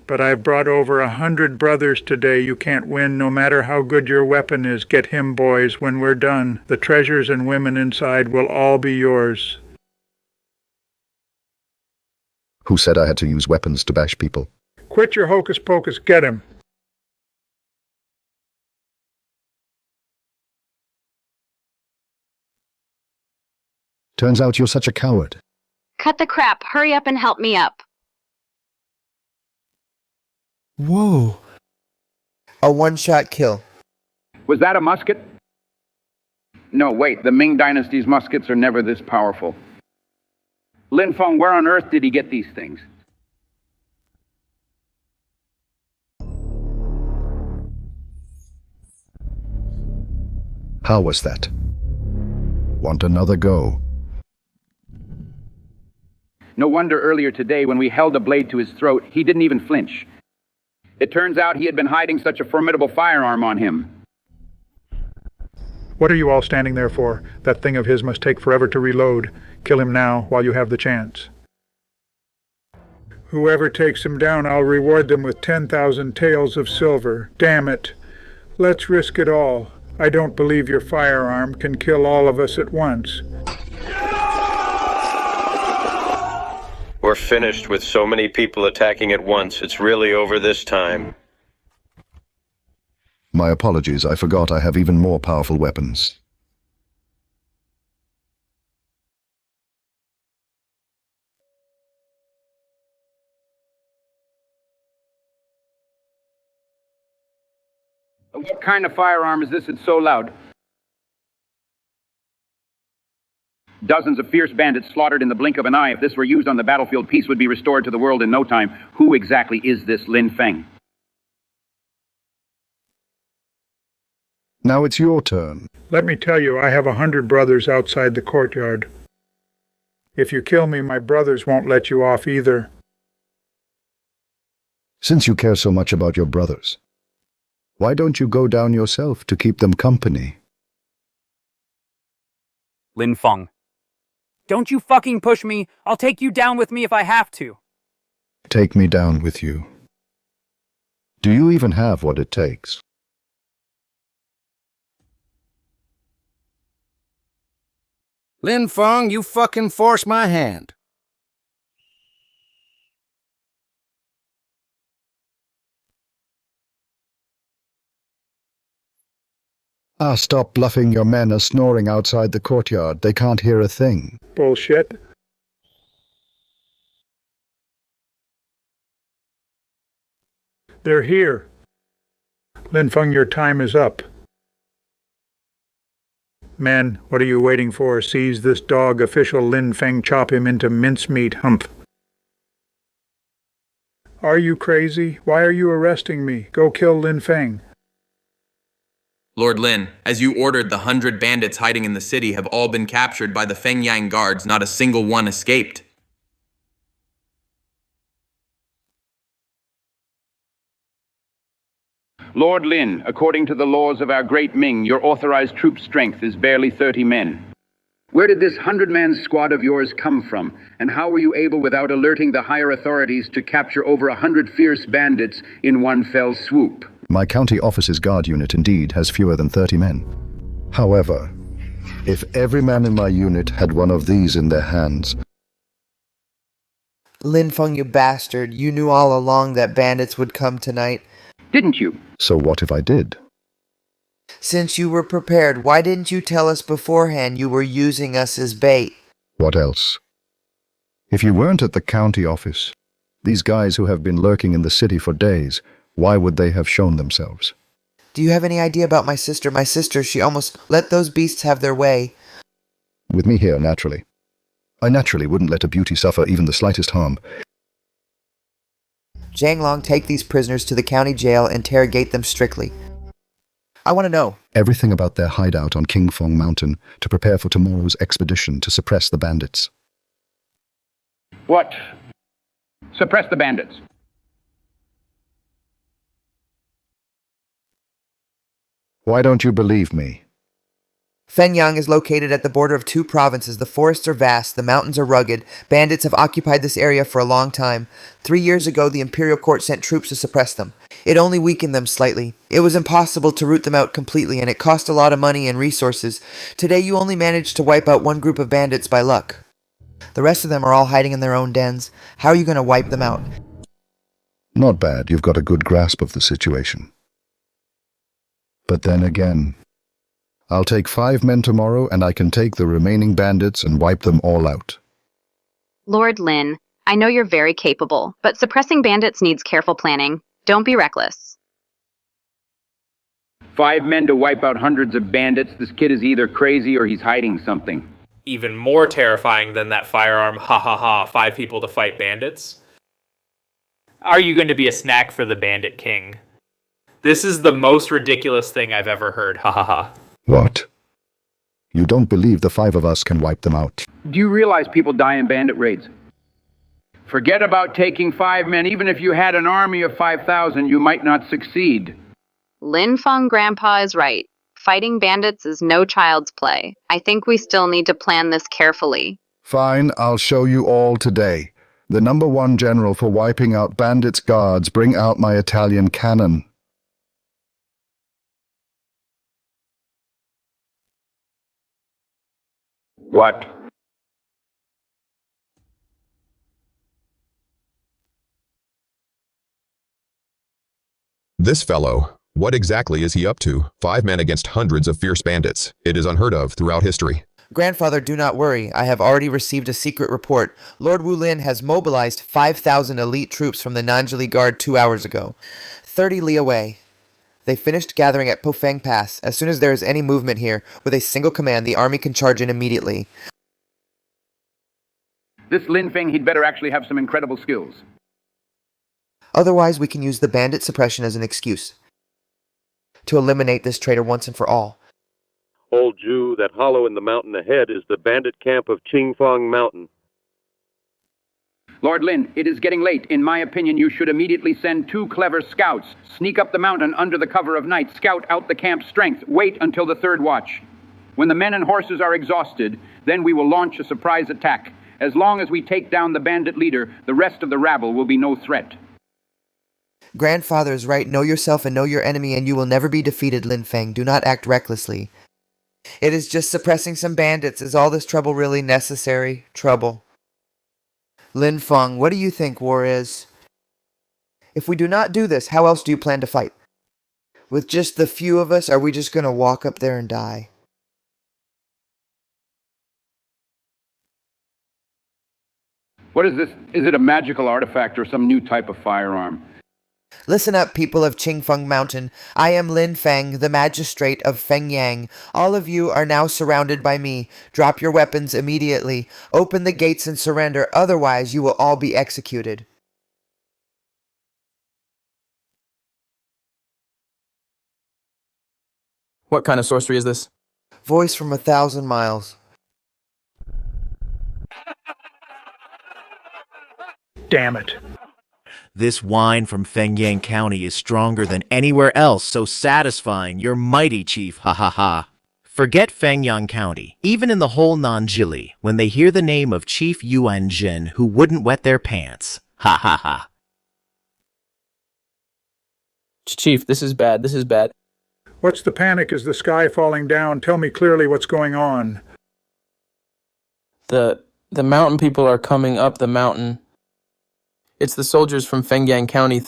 But I've brought over 100 brothers today. You can't win no matter how good your weapon is. Get him, boys. When we're done, the treasures and women inside will all be yours. Who said I had to use weapons to bash people? Quit your hocus pocus. Get him. Turns out you're such a coward. Cut the crap. Hurry up and help me up. Whoa. A one-shot kill. Was that a musket? No, wait. The Ming Dynasty's muskets are never this powerful. Lin Feng, where on earth did he get these things? How was that? Want another go? No wonder earlier today when we held a blade to his throat, he didn't even flinch. It turns out he had been hiding such a formidable firearm on him. What are you all standing there for? That thing of his must take forever to reload. Kill him now while you have the chance. Whoever takes him down, I'll reward them with 10,000 taels of silver. Damn it. Let's risk it all. I don't believe your firearm can kill all of us at once. We're finished with so many people attacking at once. It's really over this time. My apologies, I forgot I have even more powerful weapons. What kind of firearm is this that's so loud? Dozens of fierce bandits slaughtered in the blink of an eye. If this were used on the battlefield, peace would be restored to the world in no time. Who exactly is this Lin Feng? Now it's your turn. Let me tell you, I have 100 brothers outside the courtyard. If you kill me, my brothers won't let you off either. Since you care so much about your brothers, why don't you go down yourself to keep them company? Lin Feng. Don't you fucking push me. I'll take you down with me if I have to. Take me down with you. Do you even have what it takes? Lin Feng, you fucking forced my hand. Stop bluffing. Your men are snoring outside the courtyard. They can't hear a thing. Bullshit. They're here. Lin Feng, your time is up. Men, what are you waiting for? Seize this dog, official Lin Feng, chop him into mincemeat, hump. Are you crazy? Why are you arresting me? Go kill Lin Feng. Lord Lin, as you ordered, the 100 bandits hiding in the city have all been captured by the Fengyang guards. Not a single one escaped. Lord Lin, according to the laws of our great Ming, your authorized troop strength is barely 30 men. Where did this 100-man squad of yours come from? And how were you able, without alerting the higher authorities, to capture over 100 fierce bandits in one fell swoop? My county office's guard unit indeed has fewer than 30 men. However, if every man in my unit had one of these in their hands... Lin Feng, you bastard. You knew all along that bandits would come tonight. Didn't you? So what if I did? Since you were prepared, why didn't you tell us beforehand you were using us as bait? What else? If you weren't at the county office, these guys who have been lurking in the city for days, why would they have shown themselves? Do you have any idea about my sister? My sister, she almost let those beasts have their way. With me here, naturally. I naturally wouldn't let a beauty suffer even the slightest harm. Zhang Long, take these prisoners to the county jail, interrogate them strictly. I want to know everything about their hideout on King Fong Mountain to prepare for tomorrow's expedition to suppress the bandits. What? Suppress the bandits. Why don't you believe me? Fenyang is located at the border of two provinces. The forests are vast, the mountains are rugged. Bandits have occupied this area for a long time. 3 years ago, the imperial court sent troops to suppress them. It only weakened them slightly. It was impossible to root them out completely, and it cost a lot of money and resources. Today, you only managed to wipe out one group of bandits by luck. The rest of them are all hiding in their own dens. How are you going to wipe them out? Not bad. You've got a good grasp of the situation. But then again, I'll take 5 men tomorrow, and I can take the remaining bandits and wipe them all out. Lord Lin, I know you're very capable, but suppressing bandits needs careful planning. Don't be reckless. 5 men to wipe out hundreds of bandits. This kid is either crazy or he's hiding something. Even more terrifying than that firearm, ha ha ha, 5 people to fight bandits? Are you going to be a snack for the Bandit King? This is the most ridiculous thing I've ever heard, ha ha ha. What? You don't believe the 5 of us can wipe them out? Do you realize people die in bandit raids? Forget about taking 5 men. Even if you had an army of 5,000, you might not succeed. Lin Feng Grandpa is right. Fighting bandits is no child's play. I think we still need to plan this carefully. Fine, I'll show you all today. The #1 general for wiping out bandits' guards, bring out my Italian cannon. What? This fellow, what exactly is he up to? 5 men against hundreds of fierce bandits. It is unheard of throughout history. Grandfather, do not worry. I have already received a secret report. Lord Wulin has mobilized 5,000 elite troops from the Nanjali Guard 2 hours ago. 30 li away. They finished gathering at Pofang Pass. As soon as there is any movement here, with a single command, the army can charge in immediately. This Lin Feng, he'd better actually have some incredible skills. Otherwise, we can use the bandit suppression as an excuse to eliminate this traitor once and for all. Old Jew, that hollow in the mountain ahead is the bandit camp of Qingfang Mountain. Lord Lin, it is getting late. In my opinion, you should immediately send 2 clever scouts. Sneak up the mountain under the cover of night. Scout out the camp's strength. Wait until the 3rd watch. When the men and horses are exhausted, then we will launch a surprise attack. As long as we take down the bandit leader, the rest of the rabble will be no threat. Grandfather is right. Know yourself and know your enemy, and you will never be defeated, Lin Feng. Do not act recklessly. It is just suppressing some bandits. Is all this trouble really necessary? Trouble. Lin Feng, what do you think war is? If we do not do this, how else do you plan to fight? With just the few of us, are we just going to walk up there and die? What is this? Is it a magical artifact or some new type of firearm? Listen up, people of Qingfeng Mountain. I am Lin Feng, the magistrate of Fengyang. All of you are now surrounded by me. Drop your weapons immediately. Open the gates and surrender, otherwise you will all be executed. What kind of sorcery is this? Voice from 1,000 miles. Damn it. This wine from Fengyang County is stronger than anywhere else, so satisfying. You're mighty, Chief. Ha ha ha. Forget Fengyang County. Even in the whole Nanjili, when they hear the name of Chief Yuan Jin, who wouldn't wet their pants. Ha ha ha. Chief, this is bad. This is bad. What's the panic? Is the sky falling down? Tell me clearly what's going on. The mountain people are coming up the mountain. It's the soldiers from Fengyang County.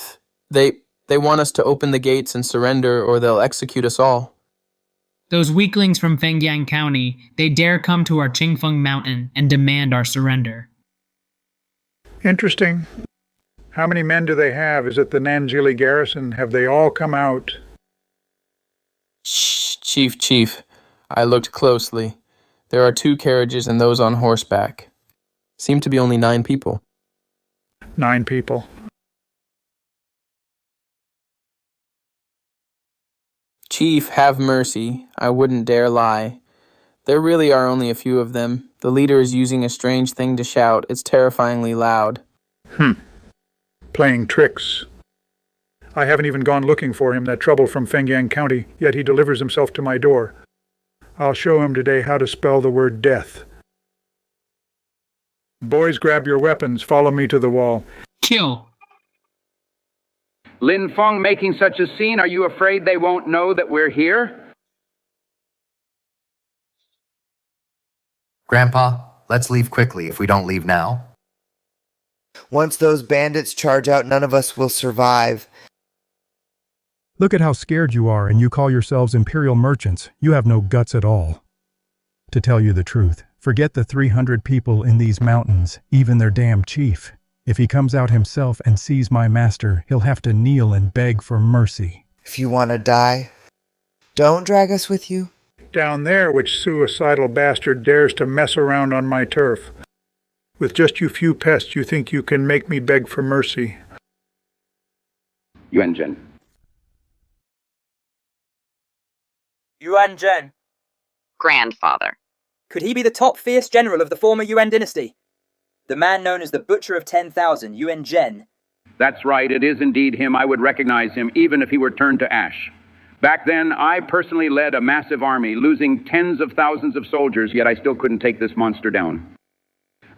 They want us to open the gates and surrender, or they'll execute us all. Those weaklings from Fengyang County, they dare come to our Qingfeng Mountain and demand our surrender. Interesting. How many men do they have? Is it the Nanjili garrison? Have they all come out? Chief, I looked closely. There are 2 carriages and those on horseback. Seem to be only 9 people. 9 people. Chief, have mercy. I wouldn't dare lie. There really are only a few of them. The leader is using a strange thing to shout. It's terrifyingly loud. Playing tricks. I haven't even gone looking for him, that trouble from Fengyang County, yet he delivers himself to my door. I'll show him today how to spell the word death. Boys, grab your weapons. Follow me to the wall. Kill. Lin Feng making such a scene, are you afraid they won't know that we're here? Grandpa, let's leave quickly if we don't leave now. Once those bandits charge out, none of us will survive. Look at how scared you are, and you call yourselves imperial merchants. You have no guts at all. To tell you the truth, forget the 300 people in these mountains, even their damn chief. If he comes out himself and sees my master, he'll have to kneel and beg for mercy. If you want to die, don't drag us with you. Down there, which suicidal bastard dares to mess around on my turf? With just you few pests, you think you can make me beg for mercy? Yuan Zhen. Yuan Zhen. Grandfather. Could he be the top fierce general of the former Yuan dynasty? The man known as the Butcher of 10,000, Yuan Zhen. That's right, it is indeed him. I would recognize him, even if he were turned to ash. Back then, I personally led a massive army, losing tens of thousands of soldiers, yet I still couldn't take this monster down.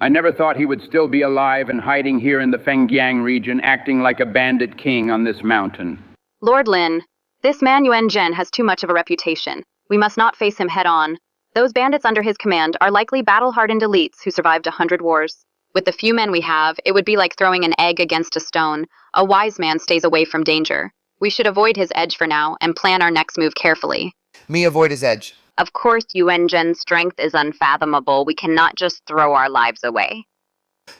I never thought he would still be alive and hiding here in the Fengyang region, acting like a bandit king on this mountain. Lord Lin, this man Yuan Zhen has too much of a reputation. We must not face him head on. Those bandits under his command are likely battle-hardened elites who survived 100 wars. With the few men we have, it would be like throwing an egg against a stone. A wise man stays away from danger. We should avoid his edge for now and plan our next move carefully. Me avoid his edge. Of course, Yuan Zhen's strength is unfathomable. We cannot just throw our lives away.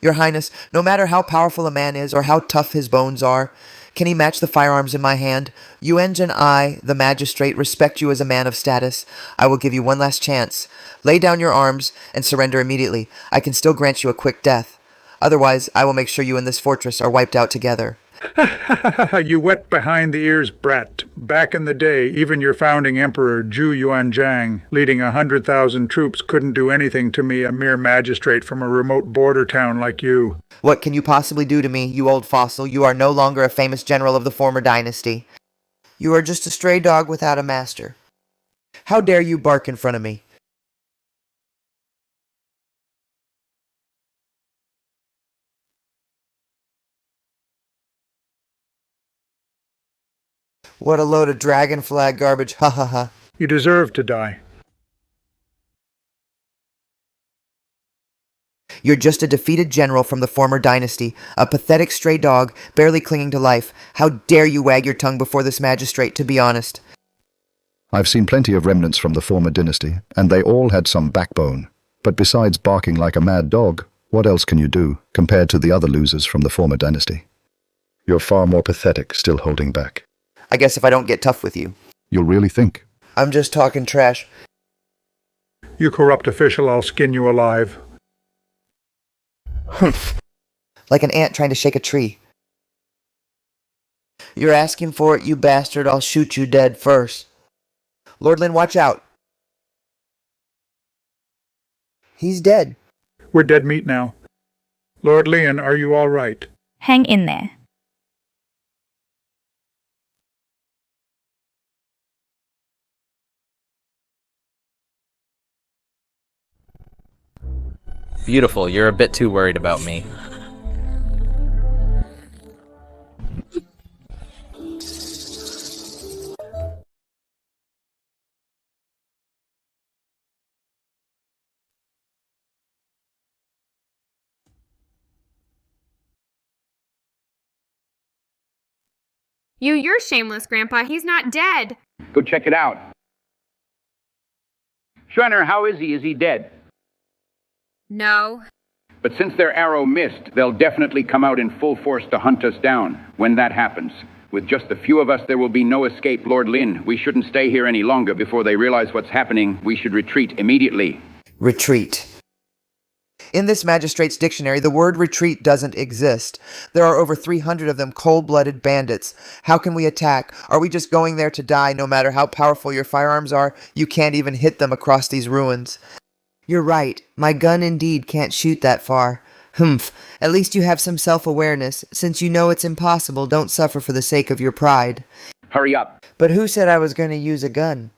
Your Highness, no matter how powerful a man is or how tough his bones are, Can he match the firearms in my hand? ENG and I, the magistrate, respect you as a man of status. I will give you one last chance. Lay down your arms and surrender immediately. I can still grant you a quick death. Otherwise, I will make sure you and this fortress are wiped out together. You wet behind the ears brat. Back in the day, even your founding emperor, Zhu Yuanzhang, leading 100,000 troops, couldn't do anything to me, a mere magistrate from a remote border town like you. What can you possibly do to me, you old fossil? You are no longer a famous general of the former dynasty. You are just a stray dog without a master. How dare you bark in front of me? What a load of dragon flag garbage, ha ha ha. You deserve to die. You're just a defeated general from the former dynasty, a pathetic stray dog, barely clinging to life. How dare you wag your tongue before this magistrate, to be honest? I've seen plenty of remnants from the former dynasty, and they all had some backbone. But besides barking like a mad dog, what else can you do compared to the other losers from the former dynasty? You're far more pathetic, still holding back. I guess if I don't get tough with you. You'll really think. I'm just talking trash. You corrupt official, I'll skin you alive. Humph. Like an ant trying to shake a tree. You're asking for it, you bastard. I'll shoot you dead first. Lord Lin, watch out. He's dead. We're dead meat now. Lord Leon, are you all right? Hang in there. Beautiful, you're a bit too worried about me. You're shameless, Grandpa. He's not dead. Go check it out. Schreiner, how is he? Is he dead? No. But since their arrow missed, they'll definitely come out in full force to hunt us down. When that happens, with just a few of us, there will be no escape, Lord Lin. We shouldn't stay here any longer before they realize what's happening. We should retreat immediately. Retreat. In this magistrate's dictionary, the word retreat doesn't exist. There are over 300 of them cold-blooded bandits. How can we attack? Are we just going there to die? No matter how powerful your firearms are, you can't even hit them across these ruins. You're right. My gun indeed can't shoot that far. Humph. At least you have some self-awareness. Since you know it's impossible, don't suffer for the sake of your pride. Hurry up. But who said I was going to use a gun?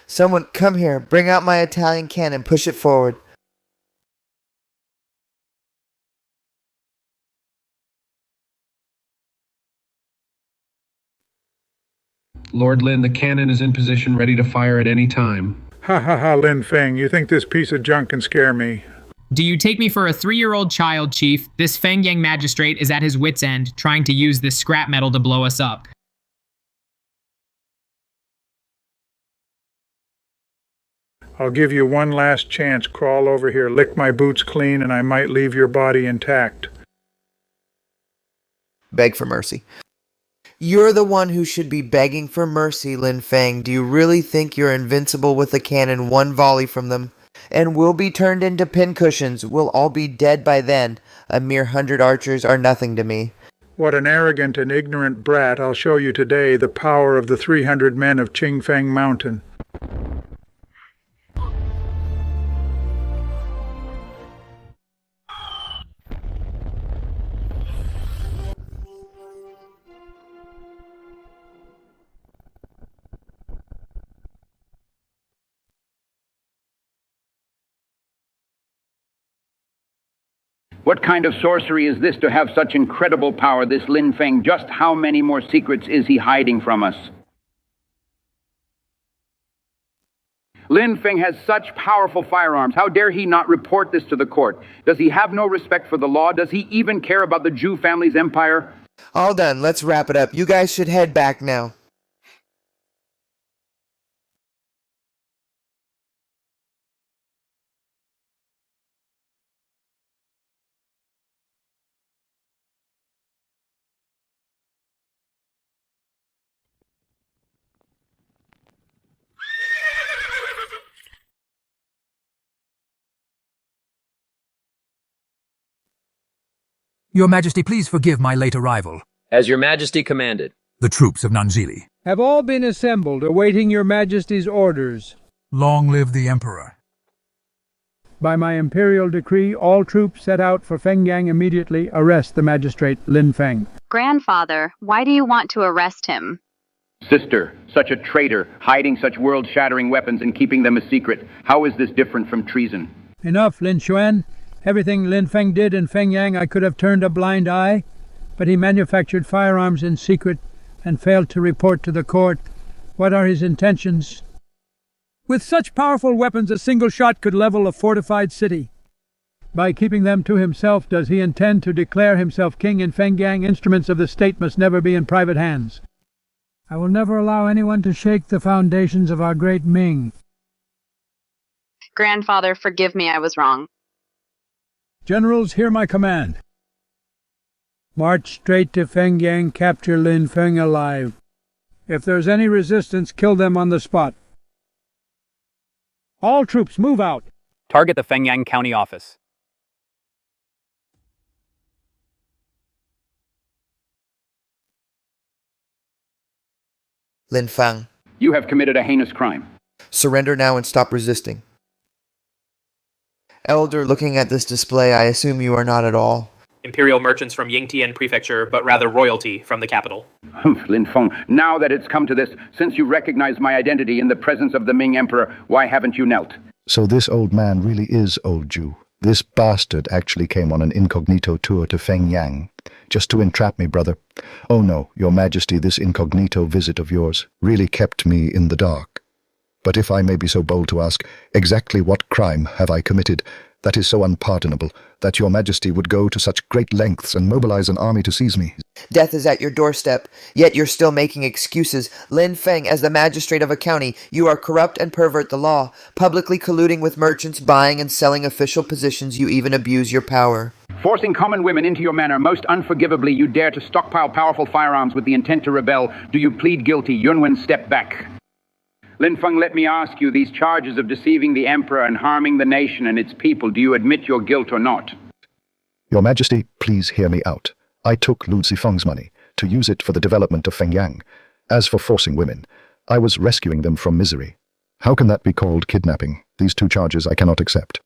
Someone, come here. Bring out my Italian cannon. Push it forward. Lord Lin, the cannon is in position, ready to fire at any time. Ha ha ha, Lin Feng, you think this piece of junk can scare me? Do you take me for a 3-year-old child, Chief? This Feng Yang magistrate is at his wit's end, trying to use this scrap metal to blow us up. I'll give you one last chance. Crawl over here, lick my boots clean, and I might leave your body intact. Beg for mercy. You're the one who should be begging for mercy, Lin Feng. Do you really think you're invincible with a cannon, one volley from them? And we'll be turned into pincushions. We'll all be dead by then. A mere 100 archers are nothing to me. What an arrogant and ignorant brat. I'll show you today the power of the 300 men of Qingfeng Mountain. What kind of sorcery is this to have such incredible power, this Lin Feng? Just how many more secrets is he hiding from us? Lin Feng has such powerful firearms. How dare he not report this to the court? Does he have no respect for the law? Does he even care about the Zhu family's empire? All done. Let's wrap it up. You guys should head back now. Your Majesty, please forgive my late arrival. As your Majesty commanded. The troops of Nanjili have all been assembled, awaiting your Majesty's orders. Long live the Emperor. By my imperial decree, all troops set out for Fengyang immediately. Arrest the magistrate Lin Feng. Grandfather, why do you want to arrest him? Sister, such a traitor, hiding such world-shattering weapons and keeping them a secret. How is this different from treason? Enough, Lin Xuan. Everything Lin Feng did in Fengyang I could have turned a blind eye, but he manufactured firearms in secret and failed to report to the court. What are his intentions? With such powerful weapons, a single shot could level a fortified city. By keeping them to himself, does he intend to declare himself king in Fengyang? Instruments of the state must never be in private hands. I will never allow anyone to shake the foundations of our great Ming. Grandfather, forgive me, I was wrong. Generals, hear my command. March straight to Fengyang, capture Lin Feng alive. If there's any resistance, kill them on the spot. All troops, move out. Target the Fengyang County office. Lin Feng. You have committed a heinous crime. Surrender now and stop resisting. Elder, looking at this display, I assume you are not at all. Imperial merchants from Yingtian Prefecture, but rather royalty from the capital. Humph, Lin Feng, now that it's come to this, since you recognize my identity in the presence of the Ming Emperor, why haven't you knelt? So this old man really is old Jew. This bastard actually came on an incognito tour to Fengyang, just to entrap me, brother. Oh no, your Majesty, this incognito visit of yours really kept me in the dark. But if I may be so bold to ask, exactly what crime have I committed that is so unpardonable that your Majesty would go to such great lengths and mobilize an army to seize me? Death is at your doorstep, yet you're still making excuses. Lin Feng, as the magistrate of a county, you are corrupt and pervert the law, publicly colluding with merchants, buying and selling official positions. You even abuse your power. Forcing common women into your manor, most unforgivably, you dare to stockpile powerful firearms with the intent to rebel. Do you plead guilty? Yunwen, step back. Lin Feng, let me ask you, these charges of deceiving the emperor and harming the nation and its people, do you admit your guilt or not? Your Majesty, please hear me out. I took Lu Zifeng's money to use it for the development of Fengyang. As for forcing women, I was rescuing them from misery. How can that be called kidnapping? These two charges I cannot accept.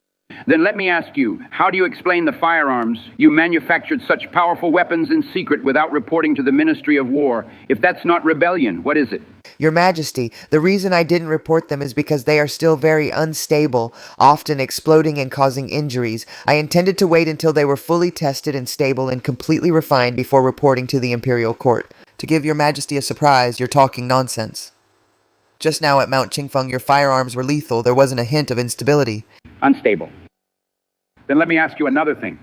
Then let me ask you, how do you explain the firearms? You manufactured such powerful weapons in secret without reporting to the Ministry of War. If that's not rebellion, what is it? Your Majesty, the reason I didn't report them is because they are still very unstable, often exploding and causing injuries. I intended to wait until they were fully tested and stable and completely refined before reporting to the Imperial Court. To give your Majesty a surprise, you're talking nonsense. Just now at Mount Qingfeng, your firearms were lethal. There wasn't a hint of instability. Unstable. Then let me ask you another thing.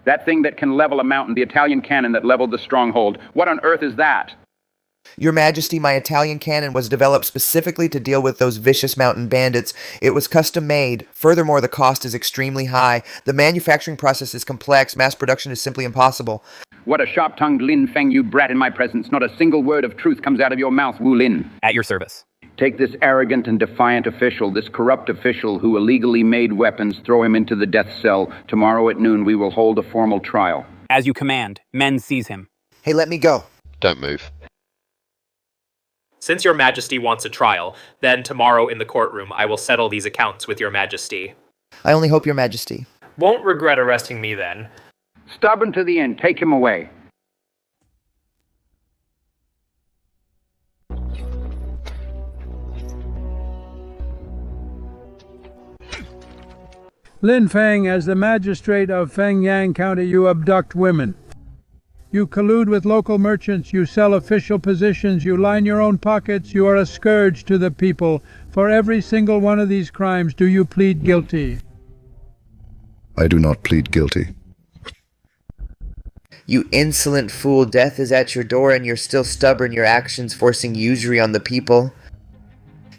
That thing that can level a mountain, the Italian cannon that leveled the stronghold, what on earth is that? Your Majesty, my Italian cannon was developed specifically to deal with those vicious mountain bandits. It was custom made. Furthermore, the cost is extremely high. The manufacturing process is complex. Mass production is simply impossible. What a sharp-tongued Lin Feng, you brat, in my presence. Not a single word of truth comes out of your mouth, Wu Lin. At your service. Take this arrogant and defiant official, this corrupt official who illegally made weapons, throw him into the death cell. Tomorrow at noon, we will hold a formal trial. As you command, men seize him. Hey, let me go. Don't move. Since your Majesty wants a trial, then tomorrow in the courtroom I will settle these accounts with your Majesty. I only hope, your Majesty. Won't regret arresting me then. Stubborn to the end. Take him away. Lin Feng, as the magistrate of Fengyang County, you abduct women. You collude with local merchants, you sell official positions, you line your own pockets, you are a scourge to the people. For every single one of these crimes, do you plead guilty? I do not plead guilty. You insolent fool, death is at your door and you're still stubborn, your actions forcing usury on the people.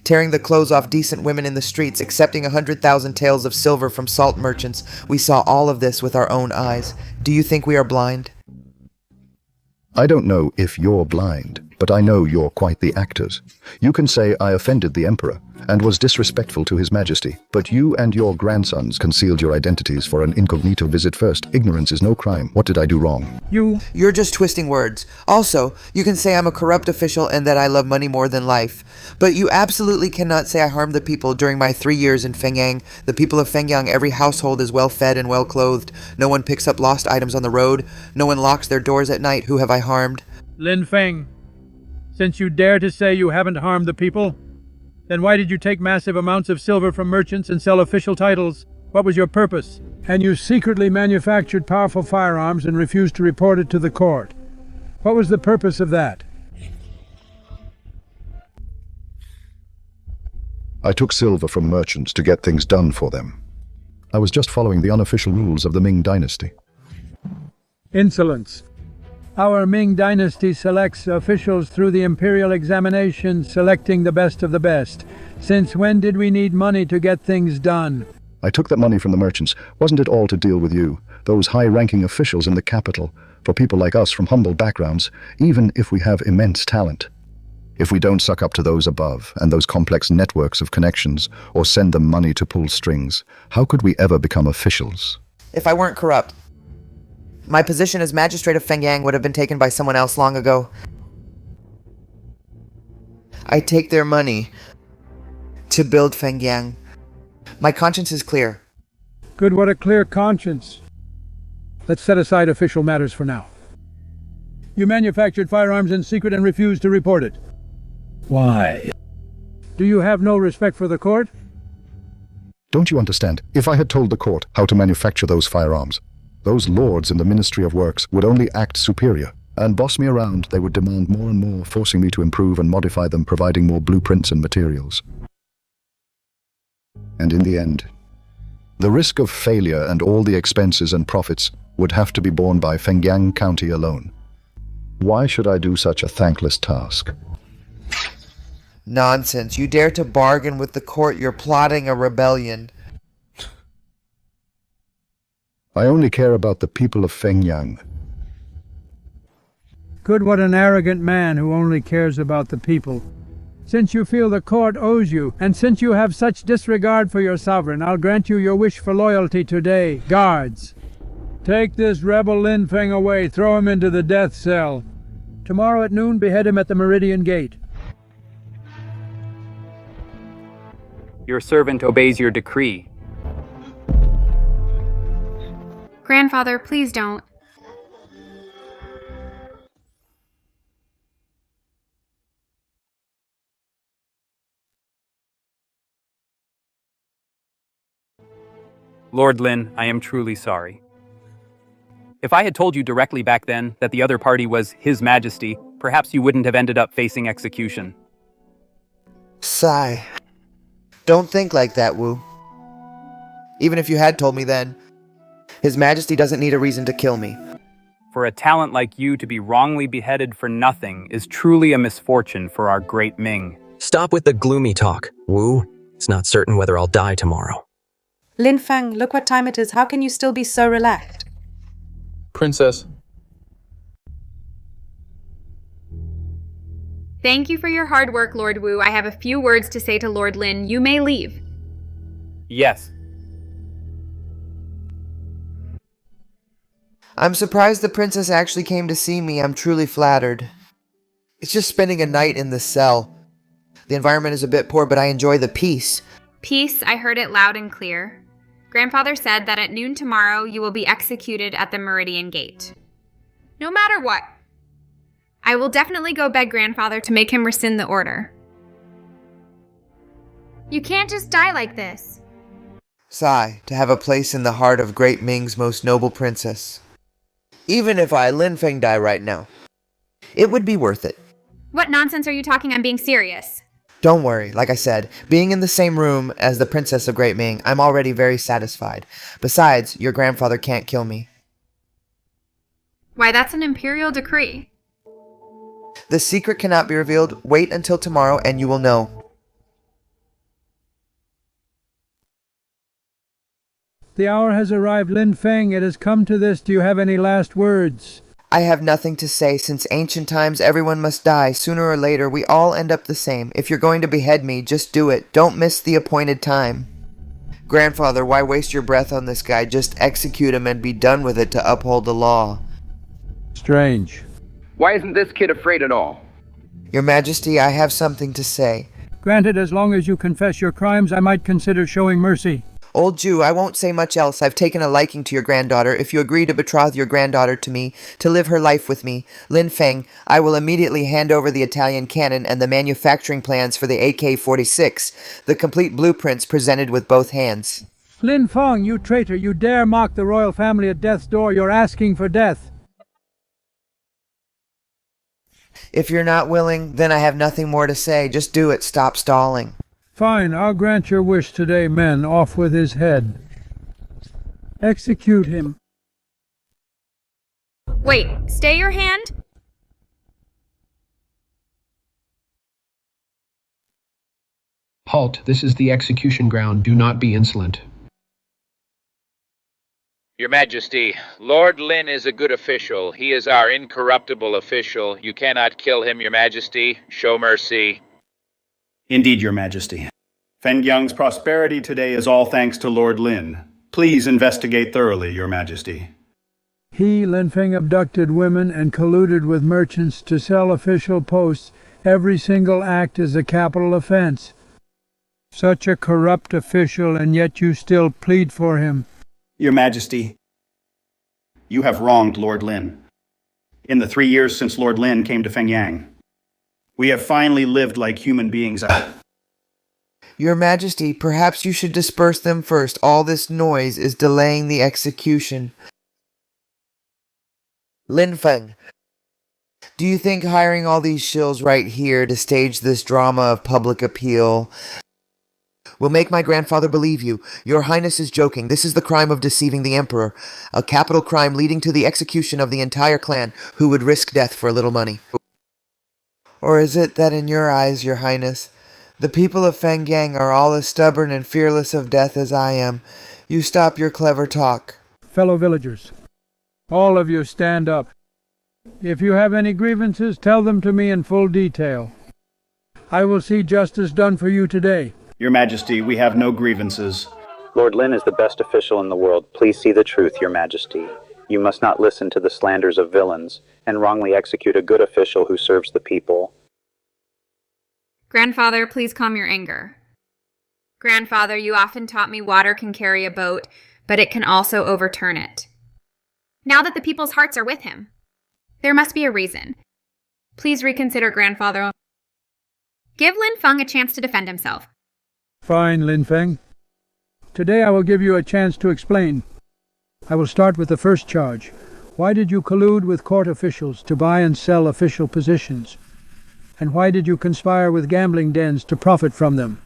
Tearing the clothes off decent women in the streets, accepting 100,000 taels of silver from salt merchants. We saw all of this with our own eyes. Do you think we are blind? I don't know if you're blind, but I know you're quite the actors. You can say I offended the emperor, and was disrespectful to His Majesty. But you and your grandsons concealed your identities for an incognito visit first. Ignorance is no crime. What did I do wrong? You're just twisting words. Also, you can say I'm a corrupt official and that I love money more than life. But you absolutely cannot say I harmed the people during my 3 years in Fengyang. The people of Fengyang, every household is well fed and well clothed. No one picks up lost items on the road. No one locks their doors at night. Who have I harmed? Lin Feng, since you dare to say you haven't harmed the people, then why did you take massive amounts of silver from merchants and sell official titles? What was your purpose? And you secretly manufactured powerful firearms and refused to report it to the court. What was the purpose of that? I took silver from merchants to get things done for them. I was just following the unofficial rules of the Ming Dynasty. Insolence. Our Ming Dynasty selects officials through the imperial examination, selecting the best of the best. Since when did we need money to get things done? I took that money from the merchants. Wasn't it all to deal with you, those high-ranking officials in the capital, for people like us from humble backgrounds, even if we have immense talent? If we don't suck up to those above and those complex networks of connections or send them money to pull strings, how could we ever become officials? If I weren't corrupt, my position as magistrate of Fengyang would have been taken by someone else long ago. I take their money to build Fengyang. My conscience is clear. Good, what a clear conscience. Let's set aside official matters for now. You manufactured firearms in secret and refused to report it. Why? Do you have no respect for the court? Don't you understand? If I had told the court how to manufacture those firearms, those lords in the Ministry of Works would only act superior and boss me around. They would demand more and more, forcing me to improve and modify them, providing more blueprints and materials. And in the end, the risk of failure and all the expenses and profits would have to be borne by Fengyang County alone. Why should I do such a thankless task? Nonsense. You dare to bargain with the court. You're plotting a rebellion. I only care about the people of Fengyang. Good, what an arrogant man who only cares about the people. Since you feel the court owes you, and since you have such disregard for your sovereign, I'll grant you your wish for loyalty today. Guards, take this rebel Lin Feng away, throw him into the death cell. Tomorrow at noon, behead him at the Meridian Gate. Your servant obeys your decree. Grandfather, please don't. Lord Lin, I am truly sorry. If I had told you directly back then that the other party was His Majesty, perhaps you wouldn't have ended up facing execution. Sigh. Don't think like that, Wu. Even if you had told me then, His Majesty doesn't need a reason to kill me. For a talent like you to be wrongly beheaded for nothing is truly a misfortune for our great Ming. Stop with the gloomy talk, Wu. It's not certain whether I'll die tomorrow. Lin Feng, look what time it is. How can you still be so relaxed? Princess. Thank you for your hard work, Lord Wu. I have a few words to say to Lord Lin. You may leave. Yes. I'm surprised the princess actually came to see me. I'm truly flattered. It's just spending a night in the cell. The environment is a bit poor, but I enjoy the peace. Peace, I heard it loud and clear. Grandfather said that at noon tomorrow you will be executed at the Meridian Gate. No matter what. I will definitely go beg Grandfather to make him rescind the order. You can't just die like this. Sigh, to have a place in the heart of Great Ming's most noble princess. Even if I, Lin Feng, die right now, it would be worth it. What nonsense are you talking? I'm being serious. Don't worry, like I said, being in the same room as the Princess of Great Ming, I'm already very satisfied. Besides, your grandfather can't kill me. Why, that's an imperial decree. The secret cannot be revealed. Wait until tomorrow and you will know. The hour has arrived, Lin Feng. It has come to this. Do you have any last words? I have nothing to say. Since ancient times, everyone must die. Sooner or later, we all end up the same. If you're going to behead me, just do it. Don't miss the appointed time. Grandfather, why waste your breath on this guy? Just execute him and be done with it to uphold the law. Strange. Why isn't this kid afraid at all? Your Majesty, I have something to say. Granted, as long as you confess your crimes, I might consider showing mercy. Old Jew, I won't say much else. I've taken a liking to your granddaughter. If you agree to betroth your granddaughter to me, to live her life with me, Lin Feng, I will immediately hand over the Italian cannon and the manufacturing plans for the AK-46, the complete blueprints presented with both hands. Lin Feng, you traitor, you dare mock the royal family at death's door. You're asking for death. If you're not willing, then I have nothing more to say. Just do it. Stop stalling. Fine, I'll grant your wish today, men. Off with his head. Execute him. Wait, stay your hand? Halt, this is the execution ground. Do not be insolent. Your Majesty, Lord Lin is a good official. He is our incorruptible official. You cannot kill him, Your Majesty. Show mercy. Indeed, Your Majesty. Fengyang's prosperity today is all thanks to Lord Lin. Please investigate thoroughly, Your Majesty. He, Lin Feng, abducted women and colluded with merchants to sell official posts. Every single act is a capital offense. Such a corrupt official, and yet you still plead for him. Your Majesty, you have wronged Lord Lin. In the 3 years since Lord Lin came to Fengyang, we have finally lived like human beings. Your Majesty, perhaps you should disperse them first. All this noise is delaying the execution. Lin Feng, do you think hiring all these shills right here to stage this drama of public appeal will make my grandfather believe you? Your Highness is joking. This is the crime of deceiving the Emperor, a capital crime leading to the execution of the entire clan who would risk death for a little money. Or is it that in your eyes, Your Highness, the people of Fengyang are all as stubborn and fearless of death as I am? You stop your clever talk. Fellow villagers, all of you stand up. If you have any grievances, tell them to me in full detail. I will see justice done for you today. Your Majesty, we have no grievances. Lord Lin is the best official in the world. Please see the truth, Your Majesty. You must not listen to the slanders of villains and wrongly execute a good official who serves the people. Grandfather, please calm your anger. Grandfather, you often taught me water can carry a boat, but it can also overturn it. Now that the people's hearts are with him, there must be a reason. Please reconsider, Grandfather. Give Lin Feng a chance to defend himself. Fine, Lin Feng. Today I will give you a chance to explain. I will start with the first charge. Why did you collude with court officials to buy and sell official positions? And why did you conspire with gambling dens to profit from them?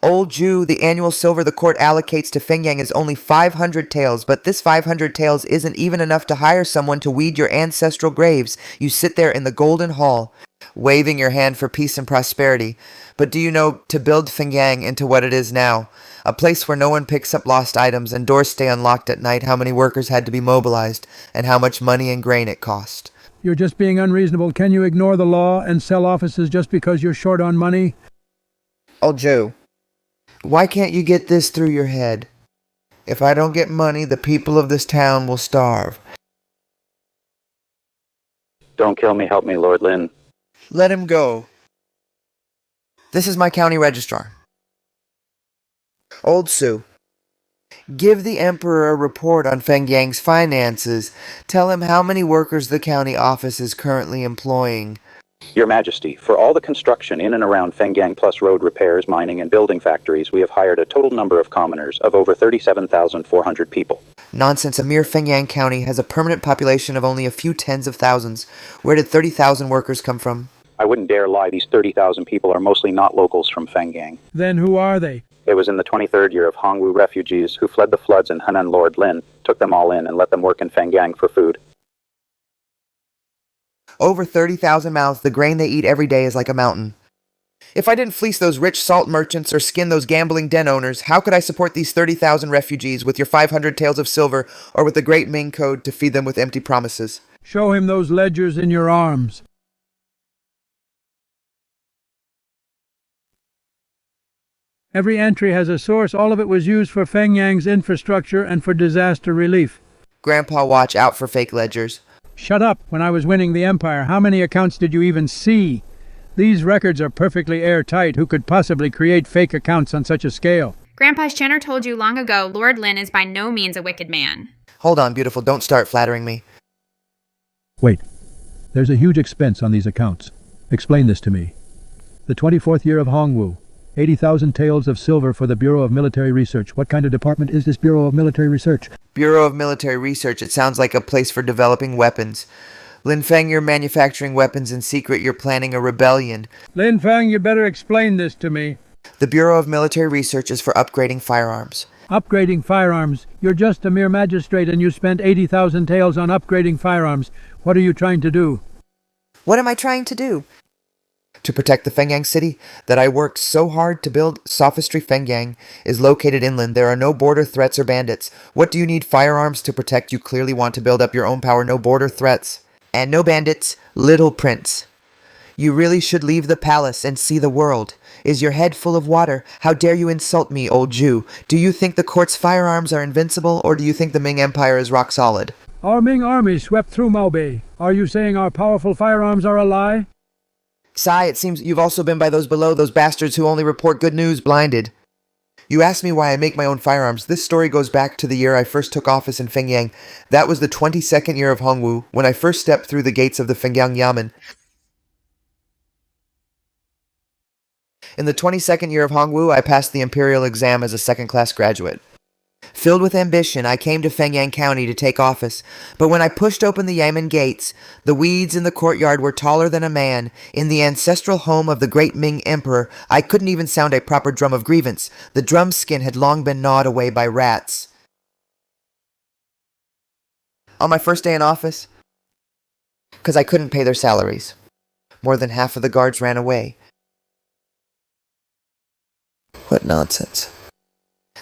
Old Jew, the annual silver the court allocates to Fengyang is only 500 taels, but this 500 taels isn't even enough to hire someone to weed your ancestral graves. You sit there in the Golden Hall, waving your hand for peace and prosperity. But do you know, to build Fengyang into what it is now, a place where no one picks up lost items and doors stay unlocked at night, how many workers had to be mobilized, and how much money and grain it cost? You're just being unreasonable. Can you ignore the law and sell offices just because you're short on money? Old Jew, why can't you get this through your head? If I don't get money, the people of this town will starve. Don't kill me, help me, Lord Lin. Let him go. This is my county registrar. Old Sue, give the Emperor a report on Fengyang's finances. Tell him how many workers the county office is currently employing. Your Majesty, for all the construction in and around Fengyang plus road repairs, mining, and building factories, we have hired a total number of commoners of over 37,400 people. Nonsense. A mere Fengyang County has a permanent population of only a few tens of thousands. Where did 30,000 workers come from? I wouldn't dare lie. These 30,000 people are mostly not locals from Fengyang. Then who are they? It was in the 23rd year of Hongwu refugees who fled the floods in Henan. Lord Lin took them all in and let them work in Fengyang for food. Over 30,000 mouths. The grain they eat every day is like a mountain. If I didn't fleece those rich salt merchants or skin those gambling den owners, how could I support these 30,000 refugees with your 500 taels of silver or with the Great Ming Code to feed them with empty promises? Show him those ledgers in your arms. Every entry has a source. All of it was used for Feng Yang's infrastructure and for disaster relief. Grandpa, watch out for fake ledgers. Shut up. When I was winning the Empire, how many accounts did you even see? These records are perfectly airtight. Who could possibly create fake accounts on such a scale? Grandpa Shenner told you long ago Lord Lin is by no means a wicked man. Hold on, beautiful. Don't start flattering me. Wait. There's a huge expense on these accounts. Explain this to me. The 24th year of Hongwu. 80,000 taels of silver for the Bureau of Military Research. What kind of department is this Bureau of Military Research? Bureau of Military Research. It sounds like a place for developing weapons. Lin Feng, you're manufacturing weapons in secret. You're planning a rebellion. Lin Feng, you better explain this to me. The Bureau of Military Research is for upgrading firearms. Upgrading firearms? You're just a mere magistrate and you spent 80,000 taels on upgrading firearms. What are you trying to do? What am I trying to do? To protect the Fengyang city that I worked so hard to build. Sophistry Fengyang is located inland. There are no border threats or bandits. What do you need firearms to protect? You clearly want to build up your own power. No border threats. And no bandits, little prince. You really should leave the palace and see the world. Is your head full of water? How dare you insult me, old Jew? Do you think the court's firearms are invincible, or do you think the Ming Empire is rock solid? Our Ming army swept through Maobei. Are you saying our powerful firearms are a lie? Sai, it seems you've also been by those below, those bastards who only report good news blinded. You asked me why I make my own firearms. This story goes back to the year I first took office in Fengyang. That was the 22nd year of Hongwu, when I first stepped through the gates of the Fengyang Yamen. In the 22nd year of Hongwu, I passed the imperial exam as a second-class graduate. Filled with ambition, I came to Fengyang County to take office, but when I pushed open the Yamen gates, the weeds in the courtyard were taller than a man. In the ancestral home of the great Ming Emperor, I couldn't even sound a proper drum of grievance. The drum skin had long been gnawed away by rats. On my first day in office, because I couldn't pay their salaries, more than half of the guards ran away. What nonsense.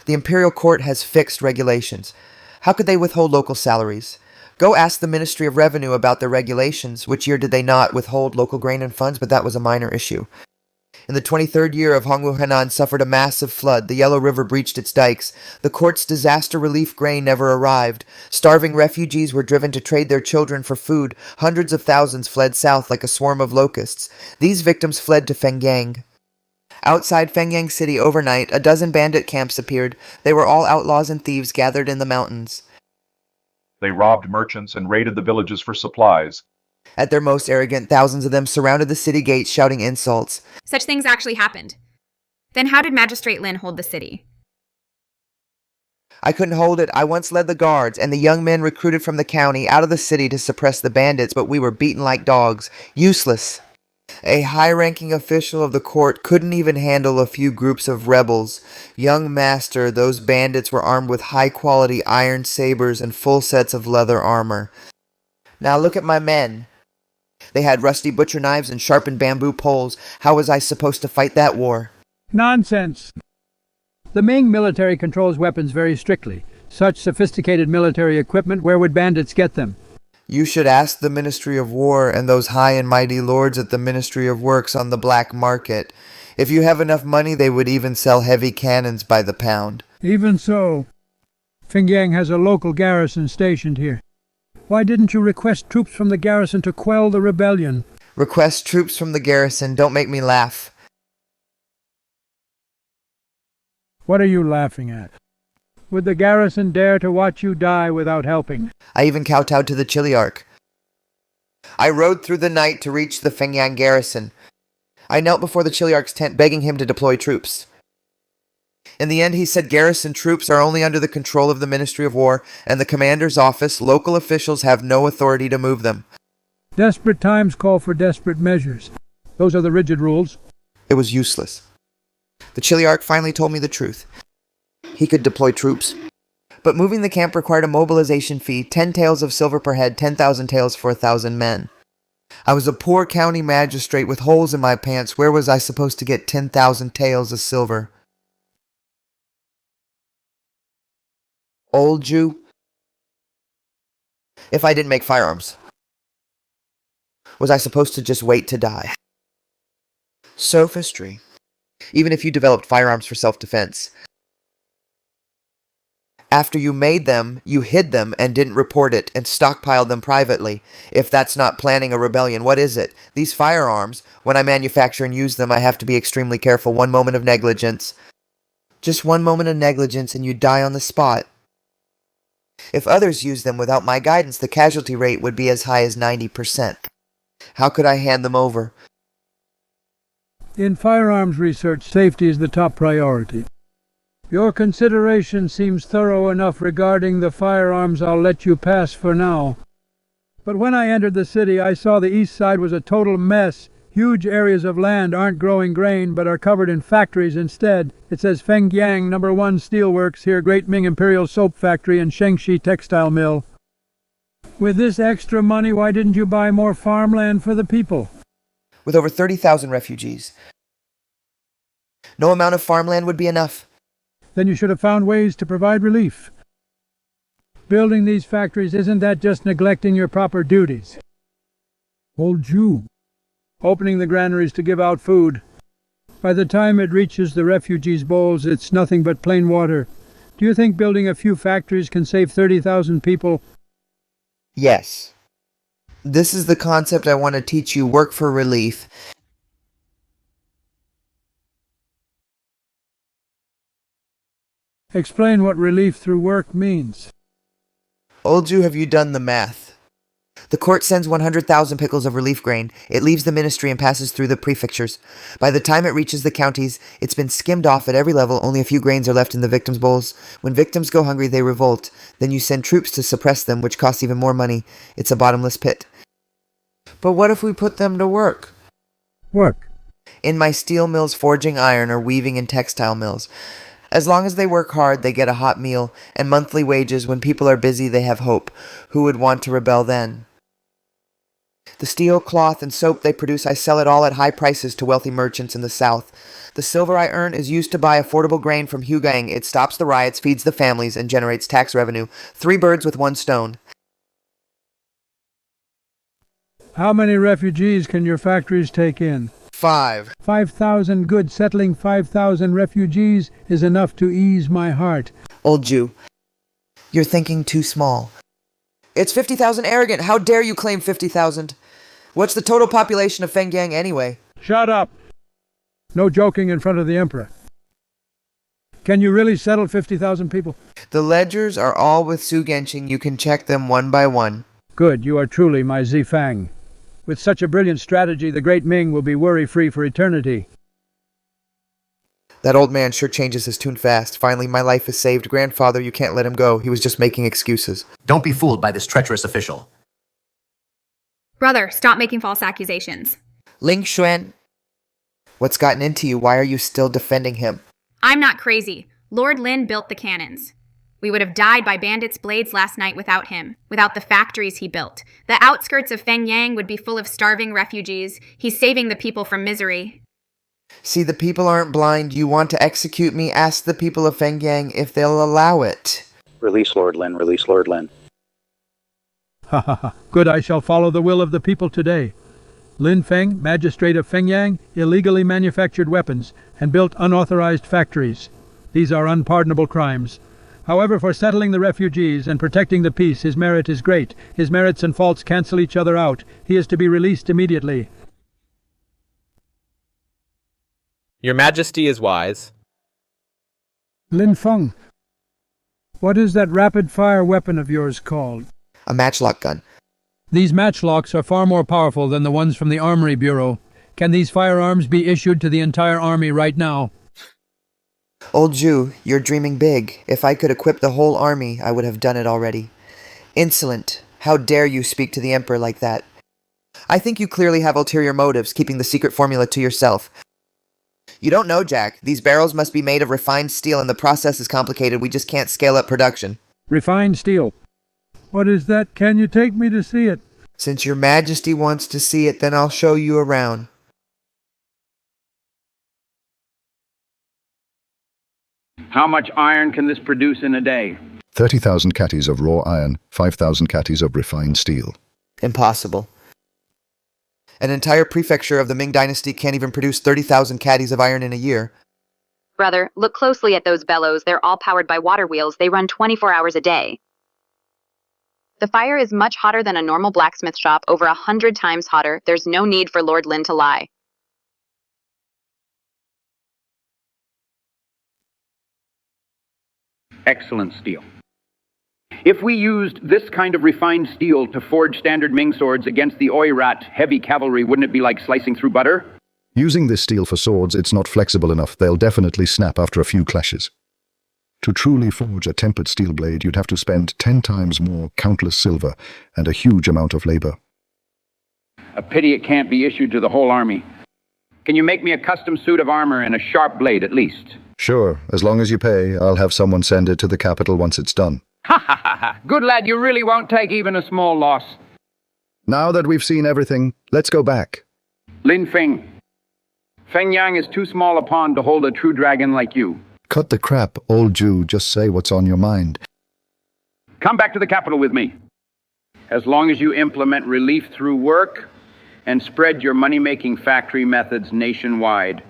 The imperial court has fixed regulations. How could they withhold local salaries? Go ask the Ministry of Revenue about their regulations. Which year did they not withhold local grain and funds? But that was a minor issue. In the 23rd year of Hongwu Henan suffered a massive flood. The Yellow River breached its dikes. The court's disaster relief grain never arrived. Starving refugees were driven to trade their children for food. Hundreds of thousands fled south like a swarm of locusts. These victims fled to Fengyang. Outside Fengyang City overnight, a dozen bandit camps appeared. They were all outlaws and thieves gathered in the mountains. They robbed merchants and raided the villages for supplies. At their most arrogant, thousands of them surrounded the city gates shouting insults. Such things actually happened. Then how did Magistrate Lin hold the city? I couldn't hold it. I once led the guards, and the young men recruited from the county out of the city to suppress the bandits, but we were beaten like dogs. Useless. A high-ranking official of the court couldn't even handle a few groups of rebels. Young master, those bandits were armed with high-quality iron sabers and full sets of leather armor. Now look at my men. They had rusty butcher knives and sharpened bamboo poles. How was I supposed to fight that war? Nonsense. The Ming military controls weapons very strictly. Such sophisticated military equipment, where would bandits get them? You should ask the Ministry of War and those high and mighty lords at the Ministry of Works on the black market. If you have enough money, they would even sell heavy cannons by the pound. Even so, Fengyang has a local garrison stationed here. Why didn't you request troops from the garrison to quell the rebellion? Request troops from the garrison. Don't make me laugh. What are you laughing at? Would the garrison dare to watch you die without helping? I even kowtowed to the Chiliarch. I rode through the night to reach the Fengyang garrison. I knelt before the Chiliarch's tent begging him to deploy troops. In the end, he said garrison troops are only under the control of the Ministry of War and the commander's office. Local officials have no authority to move them. Desperate times call for desperate measures. Those are the rigid rules. It was useless. The Chiliarch finally told me the truth. He could deploy troops. But moving the camp required a mobilization fee, 10 taels of silver per head, 10,000 taels for 1,000 men. I was a poor county magistrate with holes in my pants. Where was I supposed to get 10,000 taels of silver? Old Jew? If I didn't make firearms, was I supposed to just wait to die? Sophistry. Even if you developed firearms for self-defense. After you made them, you hid them and didn't report it and stockpiled them privately. If that's not planning a rebellion, what is it? These firearms, when I manufacture and use them, I have to be extremely careful. One moment of negligence. Just one moment of negligence and you die on the spot. If others used them without my guidance, the casualty rate would be as high as 90%. How could I hand them over? In firearms research, safety is the top priority. Your consideration seems thorough enough regarding the firearms. I'll let you pass for now. But when I entered the city, I saw the east side was a total mess. Huge areas of land aren't growing grain, but are covered in factories instead. It says Fengyang No. 1 Steelworks here, Great Ming Imperial Soap Factory, and Shengshi Textile Mill. With this extra money, why didn't you buy more farmland for the people? With over 30,000 refugees, no amount of farmland would be enough. Then you should have found ways to provide relief. Building these factories, isn't that just neglecting your proper duties? Old Jew. Opening the granaries to give out food. By the time it reaches the refugees' bowls, it's nothing but plain water. Do you think building a few factories can save 30,000 people? Yes. This is the concept I want to teach you. Work for relief. Explain what relief through work means. Old Jew, have you done the math? The court sends 100,000 pickles of relief grain. It leaves the ministry and passes through the prefectures. By the time it reaches the counties, it's been skimmed off at every level. Only a few grains are left in the victims' bowls. When victims go hungry, they revolt. Then you send troops to suppress them, which costs even more money. It's a bottomless pit. But what if we put them to work? Work? In my steel mills forging iron or weaving in textile mills. As long as they work hard, they get a hot meal and monthly wages. When people are busy, they have hope. Who would want to rebel then? The steel, cloth, and soap they produce, I sell it all at high prices to wealthy merchants in the south. The silver I earn is used to buy affordable grain from Hugang. It stops the riots, feeds the families, and generates tax revenue. 3 birds with 1 stone. How many refugees can your factories take in? 5. 5,000 good. Settling 5,000 refugees is enough to ease my heart. Old Jew, you're thinking too small. It's 50,000 arrogant. How dare you claim 50,000? What's the total population of Fengyang anyway? Shut up! No joking in front of the Emperor. Can you really settle 50,000 people? The ledgers are all with Su Genshing. You can check them one by one. Good, you are truly my Zifang. With such a brilliant strategy, the Great Ming will be worry-free for eternity. That old man sure changes his tune fast. Finally, my life is saved. Grandfather, you can't let him go. He was just making excuses. Don't be fooled by this treacherous official. Brother, stop making false accusations. Ling Xuan, what's gotten into you? Why are you still defending him? I'm not crazy. Lord Lin built the cannons. We would have died by bandits' blades last night without him, without the factories he built. The outskirts of Fengyang would be full of starving refugees. He's saving the people from misery. See, the people aren't blind. You want to execute me? Ask the people of Fengyang if they'll allow it. Release Lord Lin, release Lord Lin. Ha ha ha. Good, I shall follow the will of the people today. Lin Feng, magistrate of Fengyang, illegally manufactured weapons and built unauthorized factories. These are unpardonable crimes. However, for settling the refugees and protecting the peace, his merit is great. His merits and faults cancel each other out. He is to be released immediately. Your Majesty is wise. Lin Feng, what is that rapid-fire weapon of yours called? A matchlock gun. These matchlocks are far more powerful than the ones from the Armory Bureau. Can these firearms be issued to the entire army right now? Old Jew, you're dreaming big. If I could equip the whole army, I would have done it already. Insolent. How dare you speak to the Emperor like that? I think you clearly have ulterior motives, keeping the secret formula to yourself. You don't know, Jack. These barrels must be made of refined steel and the process is complicated. We just can't scale up production. Refined steel. What is that? Can you take me to see it? Since your majesty wants to see it, then I'll show you around. How much iron can this produce in a day? 30,000 catties of raw iron, 5,000 catties of refined steel. Impossible. An entire prefecture of the Ming Dynasty can't even produce 30,000 catties of iron in a year. Brother, look closely at those bellows. They're all powered by water wheels. They run 24 hours a day. The fire is much hotter than a normal blacksmith shop, over 100 times hotter. There's no need for Lord Lin to lie. Excellent steel. If we used this kind of refined steel to forge standard Ming swords against the Oirat heavy cavalry, wouldn't it be like slicing through butter? Using this steel for swords, it's not flexible enough. They'll definitely snap after a few clashes. To truly forge a tempered steel blade, you'd have to spend 10 times more countless silver and a huge amount of labor. A pity it can't be issued to the whole army. Can you make me a custom suit of armor and a sharp blade at least? Sure, as long as you pay, I'll have someone send it to the capital once it's done. Ha ha ha ha! Good lad, you really won't take even a small loss. Now that we've seen everything, let's go back. Lin Feng. Feng Yang is too small a pond to hold a true dragon like you. Cut the crap, old Jew. Just say what's on your mind. Come back to the capital with me. As long as you implement relief through work and spread your money-making factory methods nationwide,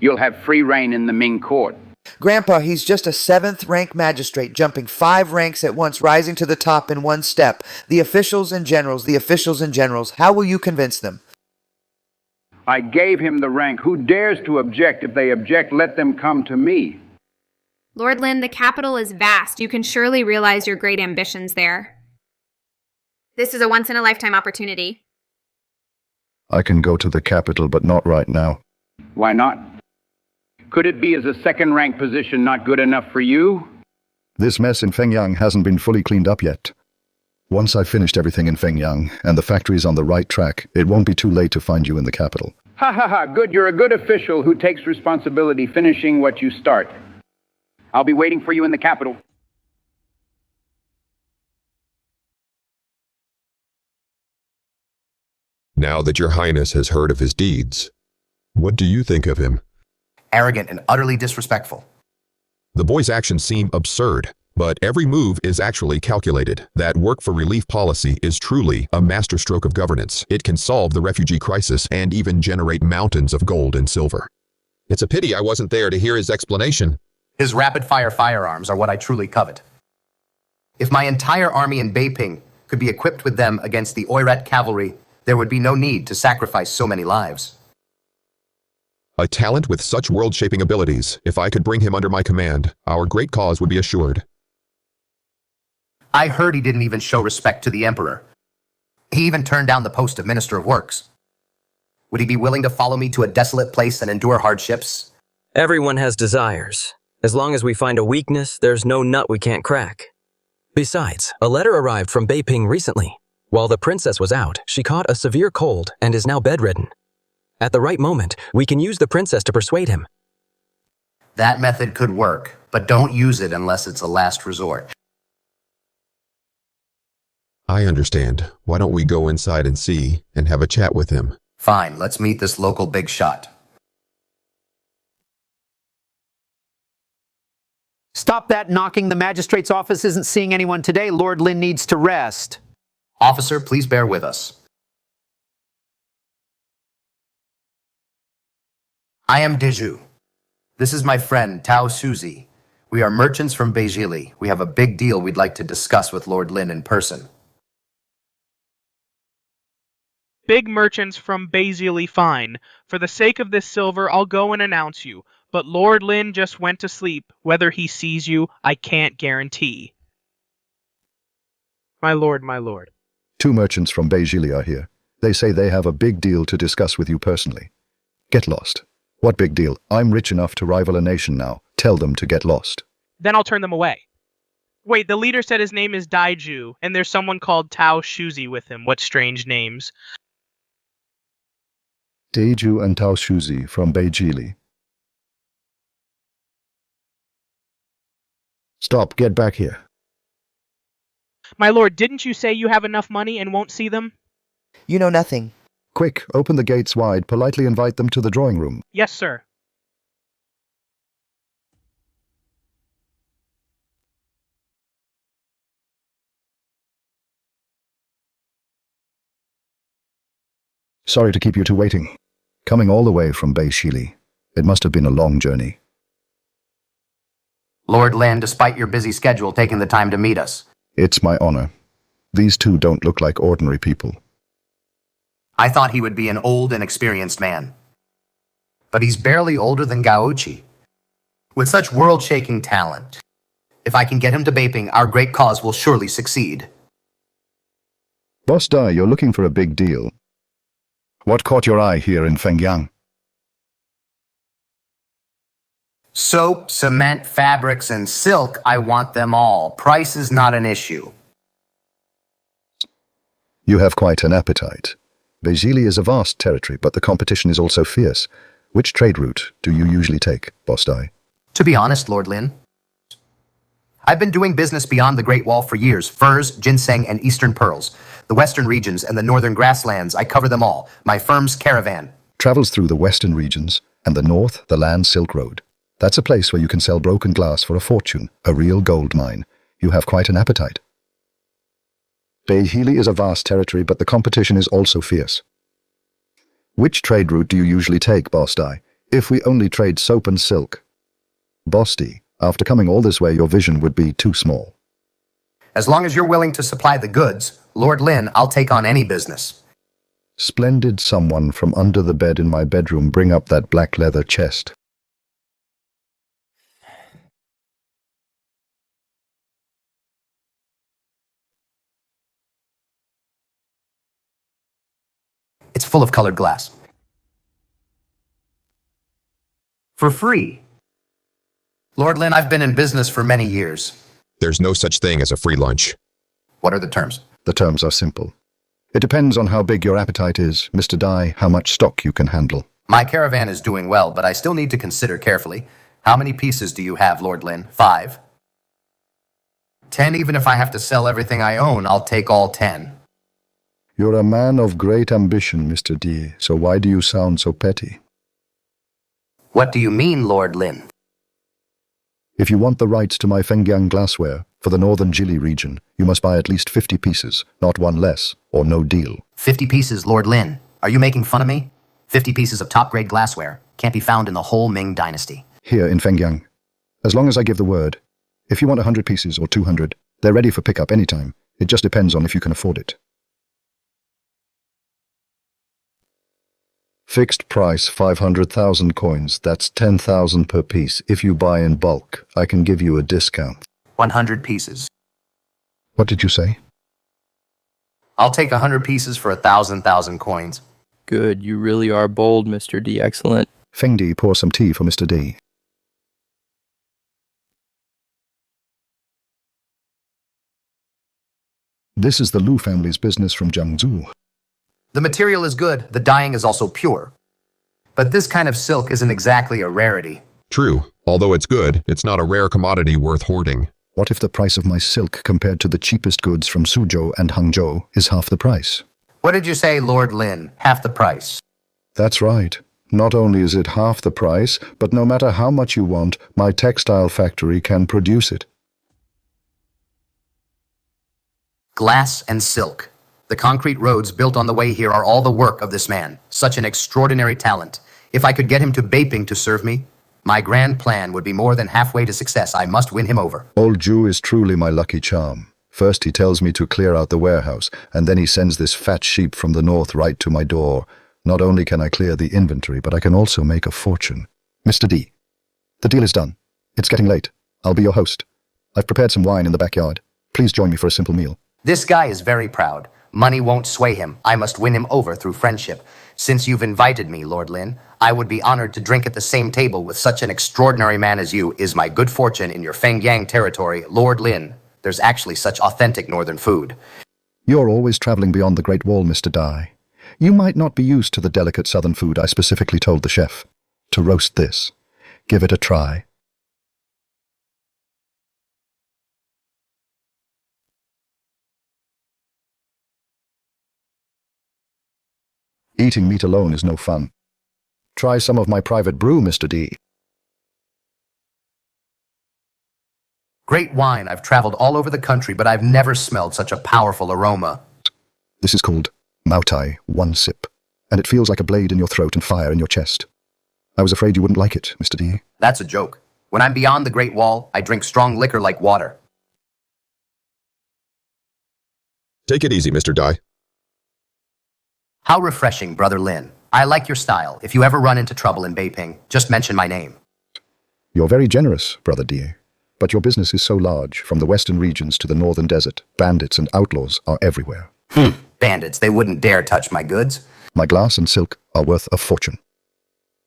you'll have free reign in the Ming court. Grandpa, he's just a 7th rank magistrate, jumping 5 ranks at once, rising to the top in one step. The officials and generals, the officials and generals. How will you convince them? I gave him the rank. Who dares to object? If they object, let them come to me. Lord Lin, the capital is vast. You can surely realize your great ambitions there. This is a once-in-a-lifetime opportunity. I can go to the capital, but not right now. Why not? Could it be as a 2nd-rank position not good enough for you? This mess in Fengyang hasn't been fully cleaned up yet. Once I've finished everything in Fengyang, and the factory's on the right track, it won't be too late to find you in the capital. Ha ha ha, good. You're a good official who takes responsibility finishing what you start. I'll be waiting for you in the capital. Now that your highness has heard of his deeds, what do you think of him? Arrogant and utterly disrespectful. The boy's actions seem absurd, but every move is actually calculated. That work for relief policy is truly a masterstroke of governance. It can solve the refugee crisis and even generate mountains of gold and silver. It's a pity I wasn't there to hear his explanation. His rapid-fire firearms are what I truly covet. If my entire army in Beiping could be equipped with them against the Oirat cavalry, there would be no need to sacrifice so many lives. A talent with such world-shaping abilities, if I could bring him under my command, our great cause would be assured. I heard he didn't even show respect to the Emperor. He even turned down the post of Minister of Works. Would he be willing to follow me to a desolate place and endure hardships? Everyone has desires. As long as we find a weakness, there's no nut we can't crack. Besides, a letter arrived from Beiping recently. While the princess was out, she caught a severe cold and is now bedridden. At the right moment, we can use the princess to persuade him. That method could work, but don't use it unless it's a last resort. I understand. Why don't we go inside and see, and have a chat with him? Fine, let's meet this local big shot. Stop that knocking. The magistrate's office isn't seeing anyone today. Lord Lin needs to rest. Officer, please bear with us. I am Deju. This is my friend, Tao Suzy. We are merchants from Beijili. We have a big deal we'd like to discuss with Lord Lin in person. Big merchants from Beijili fine. For the sake of this silver, I'll go and announce you. But Lord Lin just went to sleep. Whether he sees you, I can't guarantee. My lord, my lord. 2 merchants from Beijili are here. They say they have a big deal to discuss with you personally. Get lost. What big deal? I'm rich enough to rival a nation now. Tell them to get lost. Then I'll turn them away. Wait, the leader said his name is Daiju, and there's someone called Tao Shuzi with him. What strange names. Daiju and Tao Shuzi from Beijili. Stop, get back here. My lord, didn't you say you have enough money and won't see them? You know nothing. Quick, open the gates wide, politely invite them to the drawing room. Yes, sir. Sorry to keep you two waiting. Coming all the way from Bay Shili. It must have been a long journey. Lord Lin, despite your busy schedule, taking the time to meet us. It's my honor. These two don't look like ordinary people. I thought he would be an old and experienced man. But he's barely older than Gaochi. With such world-shaking talent, if I can get him to Beiping, our great cause will surely succeed. Boss Dai, you're looking for a big deal. What caught your eye here in Fengyang? Soap, cement, fabrics, and silk, I want them all. Price is not an issue. You have quite an appetite. Beijili is a vast territory, but the competition is also fierce. Which trade route do you usually take, Boss Dai? To be honest, Lord Lin, I've been doing business beyond the Great Wall for years. Furs, ginseng, and eastern pearls. The western regions and the northern grasslands, I cover them all. My firm's caravan travels through the western regions and the north, the Land Silk Road. That's a place where you can sell broken glass for a fortune, a real gold mine. You have quite an appetite. Beihili is a vast territory, but the competition is also fierce. Which trade route do you usually take, Boss Dai, if we only trade soap and silk? Boss D, after coming all this way, your vision would be too small. As long as you're willing to supply the goods, Lord Lin, I'll take on any business. Splendid someone from under the bed in my bedroom, bring up that black leather chest. It's full of colored glass. For free. Lord Lin, I've been in business for many years. There's no such thing as a free lunch. What are the terms? The terms are simple. It depends on how big your appetite is, Mr. Dai, how much stock you can handle. My caravan is doing well, but I still need to consider carefully. How many pieces do you have, Lord Lin? 5? 10, even if I have to sell everything I own, I'll take all 10. You're a man of great ambition, Mr. D, so why do you sound so petty? What do you mean, Lord Lin? If you want the rights to my Fengyang glassware for the northern Jili region, you must buy at least 50 pieces, not one less, or no deal. 50 pieces, Lord Lin. Are you making fun of me? 50 pieces of top-grade glassware can't be found in the whole Ming dynasty. Here in Fengyang. As long as I give the word. If you want 100 pieces or 200, they're ready for pickup anytime. It just depends on if you can afford it. Fixed price, 500,000 coins. That's 10,000 per piece. If you buy in bulk, I can give you a discount. 100 pieces. What did you say? I'll take 100 pieces for 1,000 coins. Good, you really are bold, Mr. D. Excellent. Feng Di, pour some tea for Mr. D. This is the Lu family's business from Jiangsu. The material is good, the dyeing is also pure. But this kind of silk isn't exactly a rarity. True. Although it's good, it's not a rare commodity worth hoarding. What if the price of my silk compared to the cheapest goods from Suzhou and Hangzhou is half the price? What did you say, Lord Lin? Half the price? That's right. Not only is it half the price, but no matter how much you want, my textile factory can produce it. Glass and silk. The concrete roads built on the way here are all the work of this man. Such an extraordinary talent. If I could get him to Beiping to serve me, my grand plan would be more than halfway to success. I must win him over. Old Jew is truly my lucky charm. First he tells me to clear out the warehouse, and then he sends this fat sheep from the north right to my door. Not only can I clear the inventory, but I can also make a fortune. Mr. D, the deal is done. It's getting late. I'll be your host. I've prepared some wine in the backyard. Please join me for a simple meal. This guy is very proud. Money won't sway him. I must win him over through friendship. Since you've invited me, Lord Lin, I would be honored to drink at the same table with such an extraordinary man as you. Is my good fortune in your Fengyang territory, Lord Lin. There's actually such authentic northern food. You're always traveling beyond the Great Wall, Mr. Dai. You might not be used to the delicate southern food. I specifically told the chef to roast this. Give it a try. Eating meat alone is no fun. Try some of my private brew, Mr. D. Great wine. I've traveled all over the country, but I've never smelled such a powerful aroma. This is called Mautai, one sip, and it feels like a blade in your throat and fire in your chest. I was afraid you wouldn't like it, Mr. D. That's a joke. When I'm beyond the Great Wall, I drink strong liquor like water. Take it easy, Mr. Dye. How refreshing, Brother Lin. I like your style. If you ever run into trouble in Beiping, just mention my name. You're very generous, Brother D. But your business is so large, from the western regions to the northern desert, bandits and outlaws are everywhere. Bandits, they wouldn't dare touch my goods. My glass and silk are worth a fortune.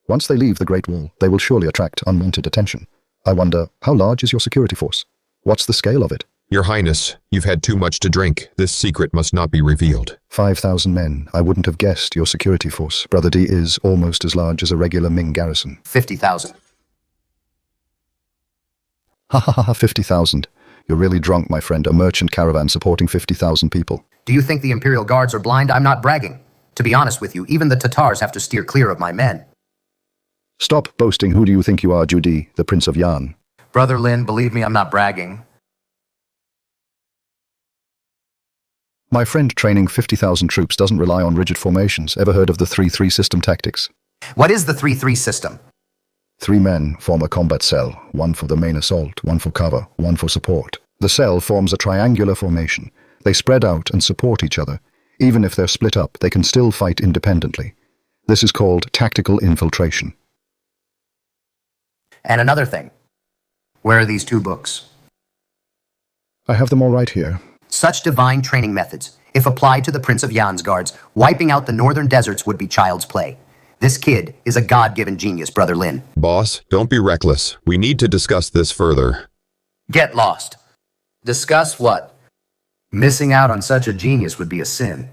Once they leave the Great Wall, they will surely attract unwanted attention. I wonder, how large is your security force? What's the scale of it? Your Highness, you've had too much to drink. This secret must not be revealed. 5,000 men. I wouldn't have guessed your security force. Brother D is almost as large as a regular Ming garrison. 50,000. Ha ha ha, 50,000. You're really drunk, my friend. A merchant caravan supporting 50,000 people. Do you think the Imperial Guards are blind? I'm not bragging. To be honest with you, even the Tatars have to steer clear of my men. Stop boasting. Who do you think you are, Judy, the Prince of Yan? Brother Lin, believe me, I'm not bragging. My friend training 50,000 troops doesn't rely on rigid formations. Ever heard of the 3-3 system tactics? What is the 3-3 system? 3 men form a combat cell, one for the main assault, one for cover, one for support. The cell forms a triangular formation. They spread out and support each other. Even if they're split up, they can still fight independently. This is called tactical infiltration. And another thing. Where are these 2 books? I have them all right here. Such divine training methods, if applied to the Prince of Yan's guards, wiping out the northern deserts would be child's play. This kid is a God-given genius, Brother Lin. Boss, don't be reckless. We need to discuss this further. Get lost. Discuss what? Missing out on such a genius would be a sin.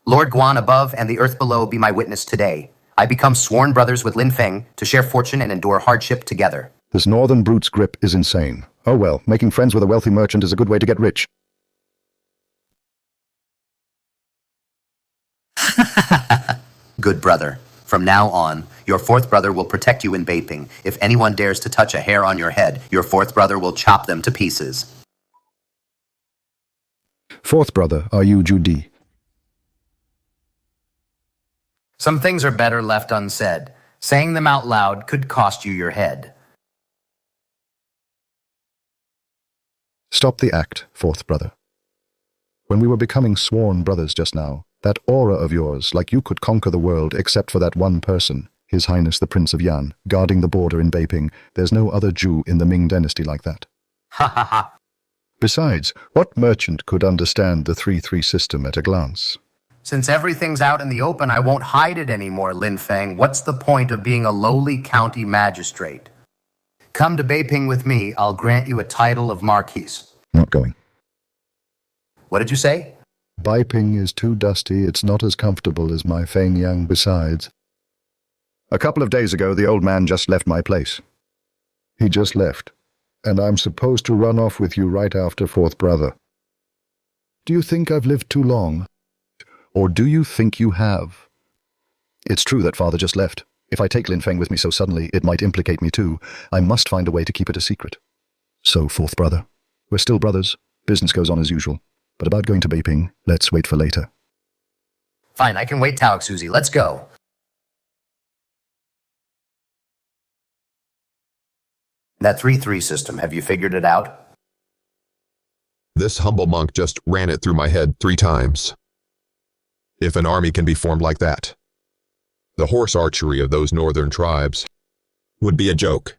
Lord Guan above and the earth below be my witness today. I become sworn brothers with Lin Feng to share fortune and endure hardship together. This northern brute's grip is insane. Oh well, making friends with a wealthy merchant is a good way to get rich. Good brother. From now on, your 4th brother will protect you in Beiping. If anyone dares to touch a hair on your head, your 4th brother will chop them to pieces. 4th brother, are you Judy? Some things are better left unsaid. Saying them out loud could cost you your head. Stop the act, 4th brother. When we were becoming sworn brothers just now, that aura of yours, like you could conquer the world except for that one person, His Highness the Prince of Yan, guarding the border in Beiping. There's no other Jew in the Ming dynasty like that. Ha ha ha. Besides, what merchant could understand the 3-3 system at a glance? Since everything's out in the open, I won't hide it anymore, Lin Feng. What's the point of being a lowly county magistrate? Come to Beiping with me, I'll grant you a title of Marquis. Not going. What did you say? Beiping is too dusty. It's not as comfortable as my Fengyang besides. A couple of days ago, the old man just left my place. He just left. And I'm supposed to run off with you right after 4th brother. Do you think I've lived too long? Or do you think you have? It's true that father just left. If I take Lin Feng with me so suddenly, it might implicate me too. I must find a way to keep it a secret. So, 4th brother, we're still brothers. Business goes on as usual. But about going to Beiping, let's wait for later. Fine, I can wait, Taox Suzy. Let's go. That 3-3 system, have you figured it out? This humble monk just ran it through my head 3 times. If an army can be formed like that, the horse archery of those northern tribes would be a joke.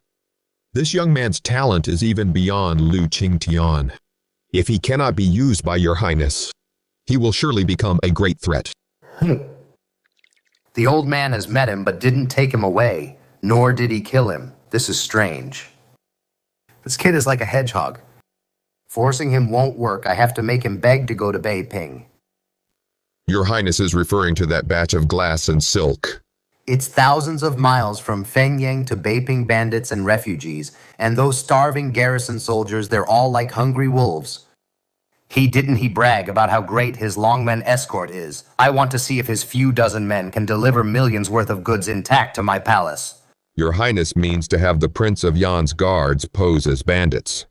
This young man's talent is even beyond Lu Qingtian. If he cannot be used by your highness, he will surely become a great threat. The old man has met him but didn't take him away, nor did he kill him. This is strange. This kid is like a hedgehog. Forcing him won't work. I have to make him beg to go to Beiping. Your highness is referring to that batch of glass and silk. It's thousands of miles from Fengyang to Beiping bandits and refugees, and those starving garrison soldiers, they're all like hungry wolves. Didn't he brag about how great his longmen escort is? I want to see if his few dozen men can deliver millions worth of goods intact to my palace. Your Highness means to have the Prince of Yan's guards pose as bandits.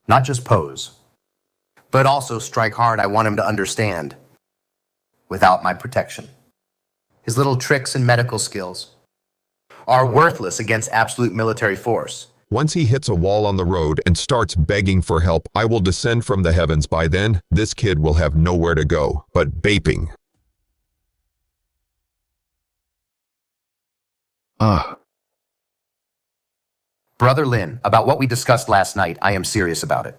Not just pose, but also strike hard. I want him to understand. Without my protection. His little tricks and medical skills are worthless against absolute military force. Once he hits a wall on the road and starts begging for help, I will descend from the heavens. By then, this kid will have nowhere to go but Beiping. Brother Lin, about what we discussed last night, I am serious about it.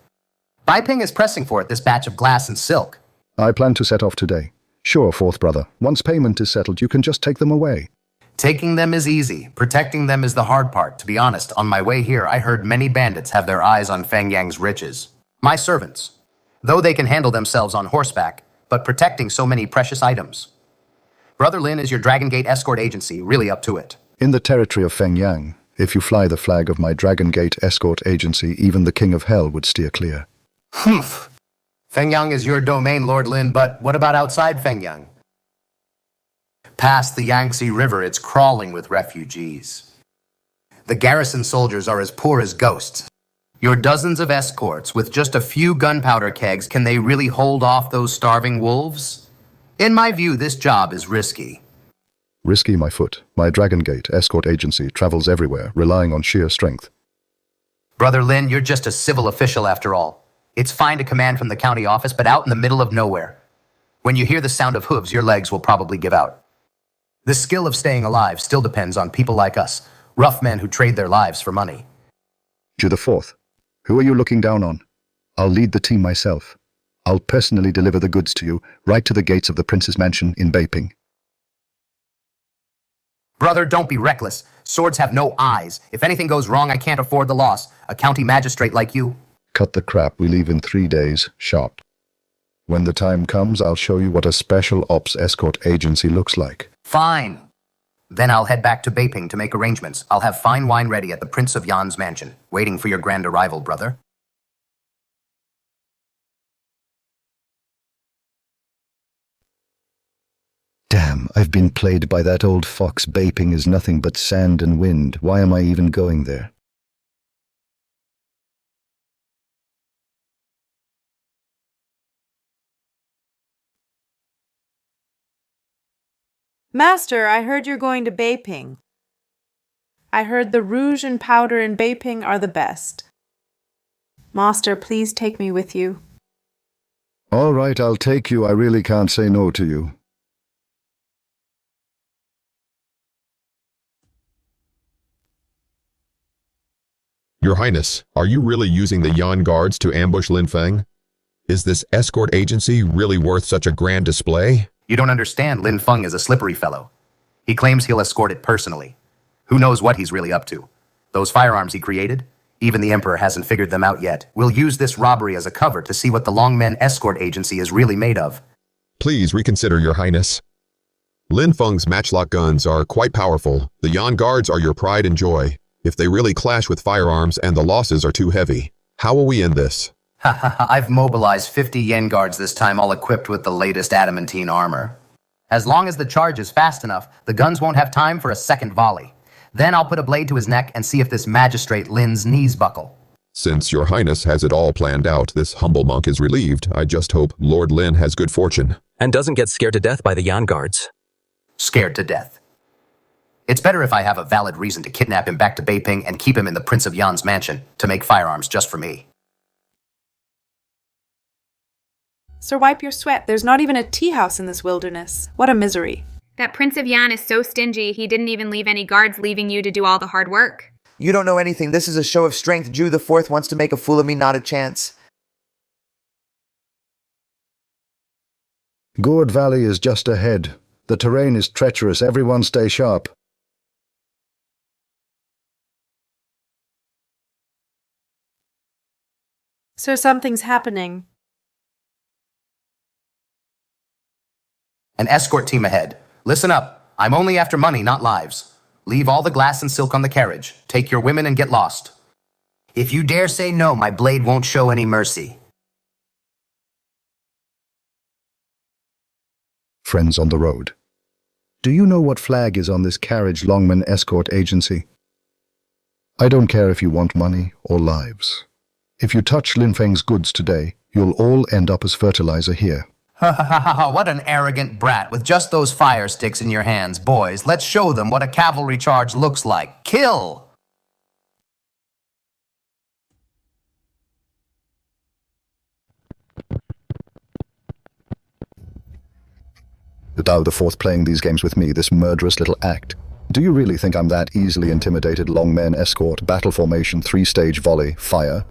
Beiping is pressing for it, this batch of glass and silk. I plan to set off today. Sure, fourth brother. Once payment is settled, you can just take them away. Taking them is easy. Protecting them is the hard part. To be honest, on my way here, I heard many bandits have their eyes on Fengyang's riches. My servants. Though they can handle themselves on horseback, but protecting so many precious items. Brother Lin, is your Dragon Gate escort agency really up to it? In the territory of Fengyang, if you fly the flag of my Dragon Gate escort agency, even the King of Hell would steer clear. Humph. Fengyang is your domain, Lord Lin, but what about outside Fengyang? Past the Yangtze River, it's crawling with refugees. The garrison soldiers are as poor as ghosts. Your dozens of escorts with just a few gunpowder kegs, can they really hold off those starving wolves? In my view, this job is risky. Risky, my foot. My Dragon Gate escort agency travels everywhere, relying on sheer strength. Brother Lin, you're just a civil official after all. It's fine to command from the county office, but out in the middle of nowhere. When you hear the sound of hooves, your legs will probably give out. The skill of staying alive still depends on people like us, rough men who trade their lives for money. Ju the Fourth, who are you looking down on? I'll lead the team myself. I'll personally deliver the goods to you, right to the gates of the prince's mansion in Beiping. Brother, don't be reckless. Swords have no eyes. If anything goes wrong, I can't afford the loss. A county magistrate like you. Cut the crap, we leave in 3 days, sharp. When the time comes, I'll show you what a special ops escort agency looks like. Fine. Then I'll head back to Beiping to make arrangements. I'll have fine wine ready at the Prince of Yan's mansion, waiting for your grand arrival, brother. Damn, I've been played by that old fox. Beiping is nothing but sand and wind. Why am I even going there? Master, I heard you're going to Beiping. I heard the rouge and powder in Beiping are the best. Master, please take me with you. All right, I'll take you. I really can't say no to you. Your Highness, are you really using the Yan guards to ambush Lin Feng? Is this escort agency really worth such a grand display? You don't understand, Lin Feng is a slippery fellow. He claims he'll escort it personally. Who knows what he's really up to? Those firearms he created? Even the Emperor hasn't figured them out yet. We'll use this robbery as a cover to see what the Longmen escort agency is really made of. Please reconsider, Your Highness. Lin Feng's matchlock guns are quite powerful. The Yan guards are your pride and joy. If they really clash with firearms and the losses are too heavy, how will we end this? I've mobilized 50 Yen guards this time, all equipped with the latest adamantine armor. As long as the charge is fast enough, the guns won't have time for a second volley. Then I'll put a blade to his neck and see if this magistrate Lin's knees buckle. Since Your Highness has it all planned out, this humble monk is relieved. I just hope Lord Lin has good fortune. And doesn't get scared to death by the Yan guards. Scared to death. It's better if I have a valid reason to kidnap him back to Beiping and keep him in the Prince of Yan's mansion to make firearms just for me. Sir, wipe your sweat. There's not even a tea house in this wilderness. What a misery. That Prince of Yan is so stingy, he didn't even leave any guards, leaving you to do all the hard work. You don't know anything. This is a show of strength. Ju the Fourth wants to make a fool of me, not a chance. Gourd Valley is just ahead. The terrain is treacherous. Everyone stay sharp. Sir, something's happening. An escort team ahead. Listen up. I'm only after money, not lives. Leave all the glass and silk on the carriage. Take your women and get lost. If you dare say no, my blade won't show any mercy. Friends on the road. Do you know what flag is on this carriage Longman Escort Agency? I don't care if you want money or lives. If you touch Lin Feng's goods today, you'll all end up as fertilizer here. Ha ha ha ha, what an arrogant brat with just those fire sticks in your hands. Boys, let's show them what a cavalry charge looks like. Kill! Thou the fourth playing these games with me, this murderous little act. Do you really think I'm that easily intimidated? Longmen Escort, battle formation, 3-stage volley, fire?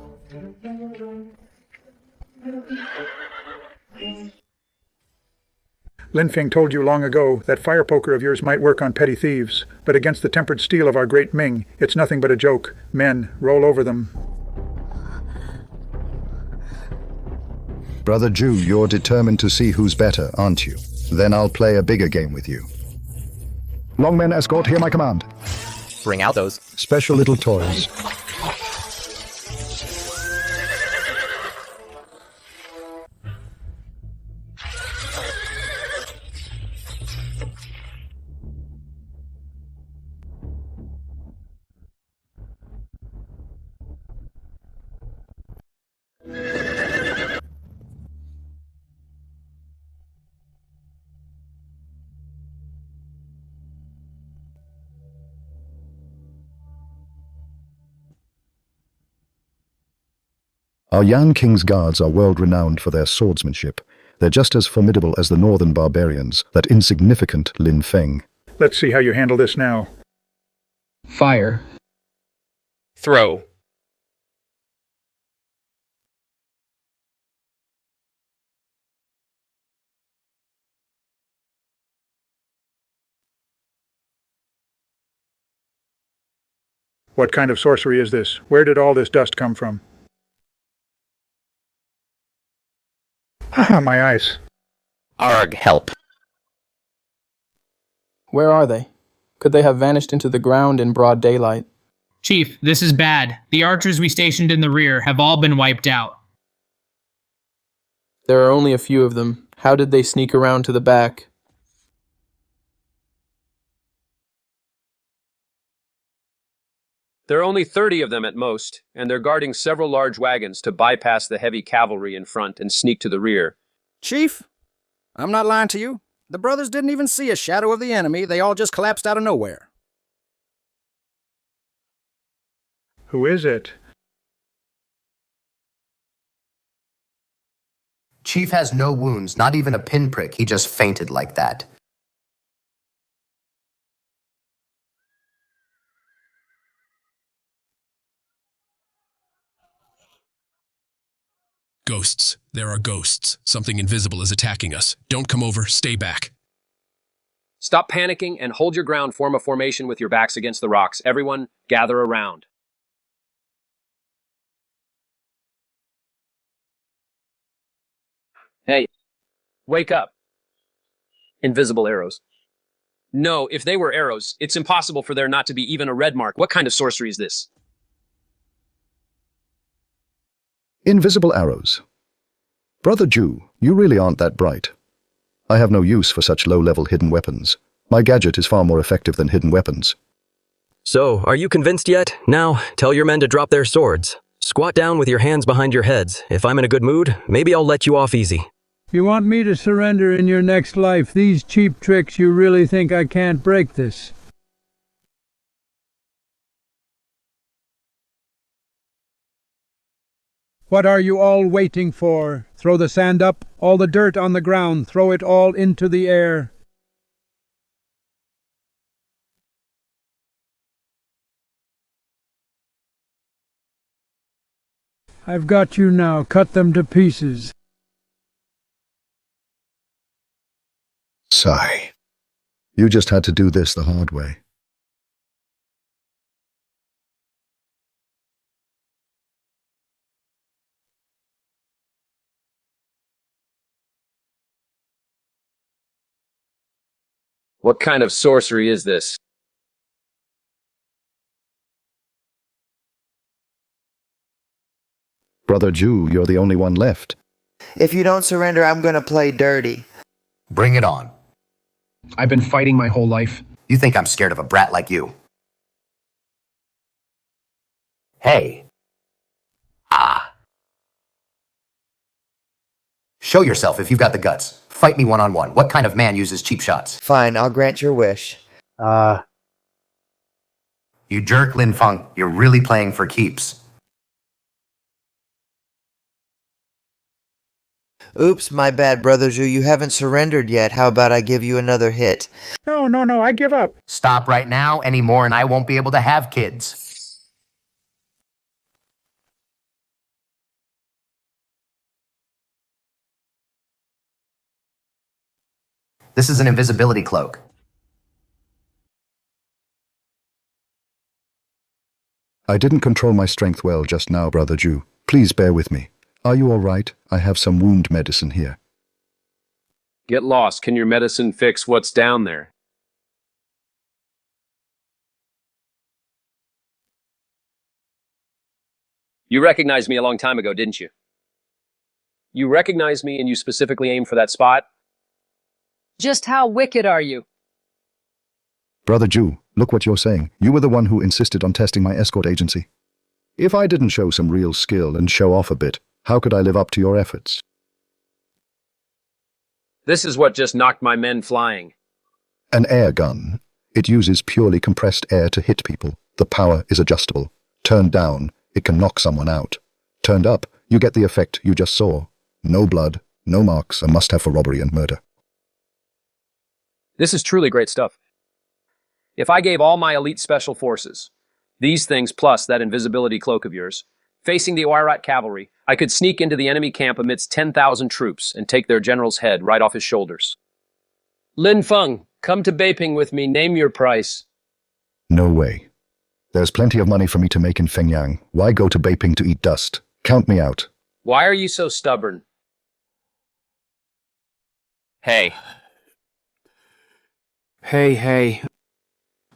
Lin Feng told you long ago that fire poker of yours might work on petty thieves, but against the tempered steel of our great Ming, it's nothing but a joke. Men, roll over them. Brother Jew, you're determined to see who's better, aren't you? Then I'll play a bigger game with you. Longmen Escort, hear my command. Bring out those special little toys. Our Yan King's guards are world-renowned for their swordsmanship. They're just as formidable as the northern barbarians, that insignificant Lin Feng. Let's see how you handle this now. Fire. Throw. What kind of sorcery is this? Where did all this dust come from? Ah, my eyes. Arg, help. Where are they? Could they have vanished into the ground in broad daylight? Chief, this is bad. The archers we stationed in the rear have all been wiped out. There are only a few of them. How did they sneak around to the back? There are only 30 of them at most, and they're guarding several large wagons to bypass the heavy cavalry in front and sneak to the rear. Chief, I'm not lying to you. The brothers didn't even see a shadow of the enemy. They all just collapsed out of nowhere. Who is it? Chief has no wounds, not even a pinprick. He just fainted like that. Ghosts. There are ghosts. Something invisible is attacking us. Don't come over. Stay back. Stop panicking and hold your ground. Form a formation with your backs against the rocks. Everyone, gather around. Hey, wake up. Invisible arrows. No, if they were arrows, it's impossible for there not to be even a red mark. What kind of sorcery is this? Invisible arrows. Brother Jew, you really aren't that bright. I have no use for such low-level hidden weapons. My gadget is far more effective than hidden weapons. So, are you convinced yet? Now, tell your men to drop their swords. Squat down with your hands behind your heads. If I'm in a good mood, maybe I'll let you off easy. You want me to surrender in your next life? These cheap tricks, you really think I can't break this? What are you all waiting for? Throw the sand up, all the dirt on the ground, throw it all into the air. I've got you now. Cut them to pieces. Sigh. You just had to do this the hard way. What kind of sorcery is this? Brother Jew, you're the only one left. If you don't surrender, I'm gonna play dirty. Bring it on. I've been fighting my whole life. You think I'm scared of a brat like you? Hey. Ah. Show yourself if you've got the guts. Fight me one-on-one. What kind of man uses cheap shots? Fine, I'll grant your wish. You jerk, Lin Feng. You're really playing for keeps. Oops, my bad, Brother Zhu. You haven't surrendered yet. How about I give you another hit? No, I give up. Stop right now anymore and I won't be able to have kids. This is an invisibility cloak. I didn't control my strength well just now, Brother Jew. Please bear with me. Are you all right? I have some wound medicine here. Get lost. Can your medicine fix what's down there? You recognized me a long time ago, didn't you? You recognized me and you specifically aimed for that spot? Just how wicked are you? Brother Jew, look what you're saying. You were the one who insisted on testing my escort agency. If I didn't show some real skill and show off a bit, how could I live up to your efforts? This is what just knocked my men flying. An air gun. It uses purely compressed air to hit people. The power is adjustable. Turned down, it can knock someone out. Turned up, you get the effect you just saw. No blood, no marks, a must-have for robbery and murder. This is truly great stuff. If I gave all my elite special forces, these things plus that invisibility cloak of yours, facing the Oirat cavalry, I could sneak into the enemy camp amidst 10,000 troops and take their general's head right off his shoulders. Lin Feng, come to Beiping with me. Name your price. No way. There's plenty of money for me to make in Fengyang. Why go to Beiping to eat dust? Count me out. Why are you so stubborn? Hey. Hey.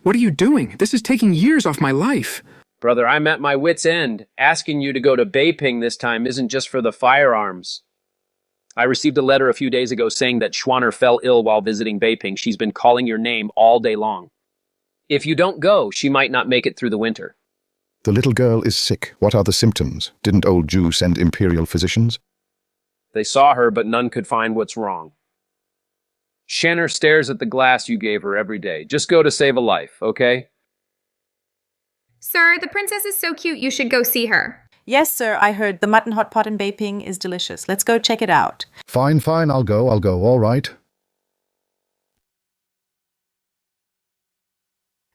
What are you doing? This is taking years off my life. Brother, I'm at my wit's end. Asking you to go to Beiping this time isn't just for the firearms. I received a letter a few days ago saying that Schwanner fell ill while visiting Beiping. She's been calling your name all day long. If you don't go, she might not make it through the winter. The little girl is sick. What are the symptoms? Didn't old Jew send imperial physicians? They saw her, but none could find what's wrong. Shanner stares at the glass you gave her every day. Just go to save a life, okay? Sir, the princess is so cute, you should go see her. Yes, sir, I heard the mutton hot pot in Beiping is delicious. Let's go check it out. Fine, I'll go, all right.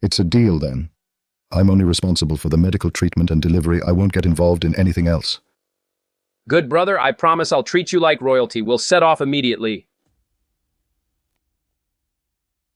It's a deal, then. I'm only responsible for the medical treatment and delivery. I won't get involved in anything else. Good brother, I promise I'll treat you like royalty. We'll set off immediately.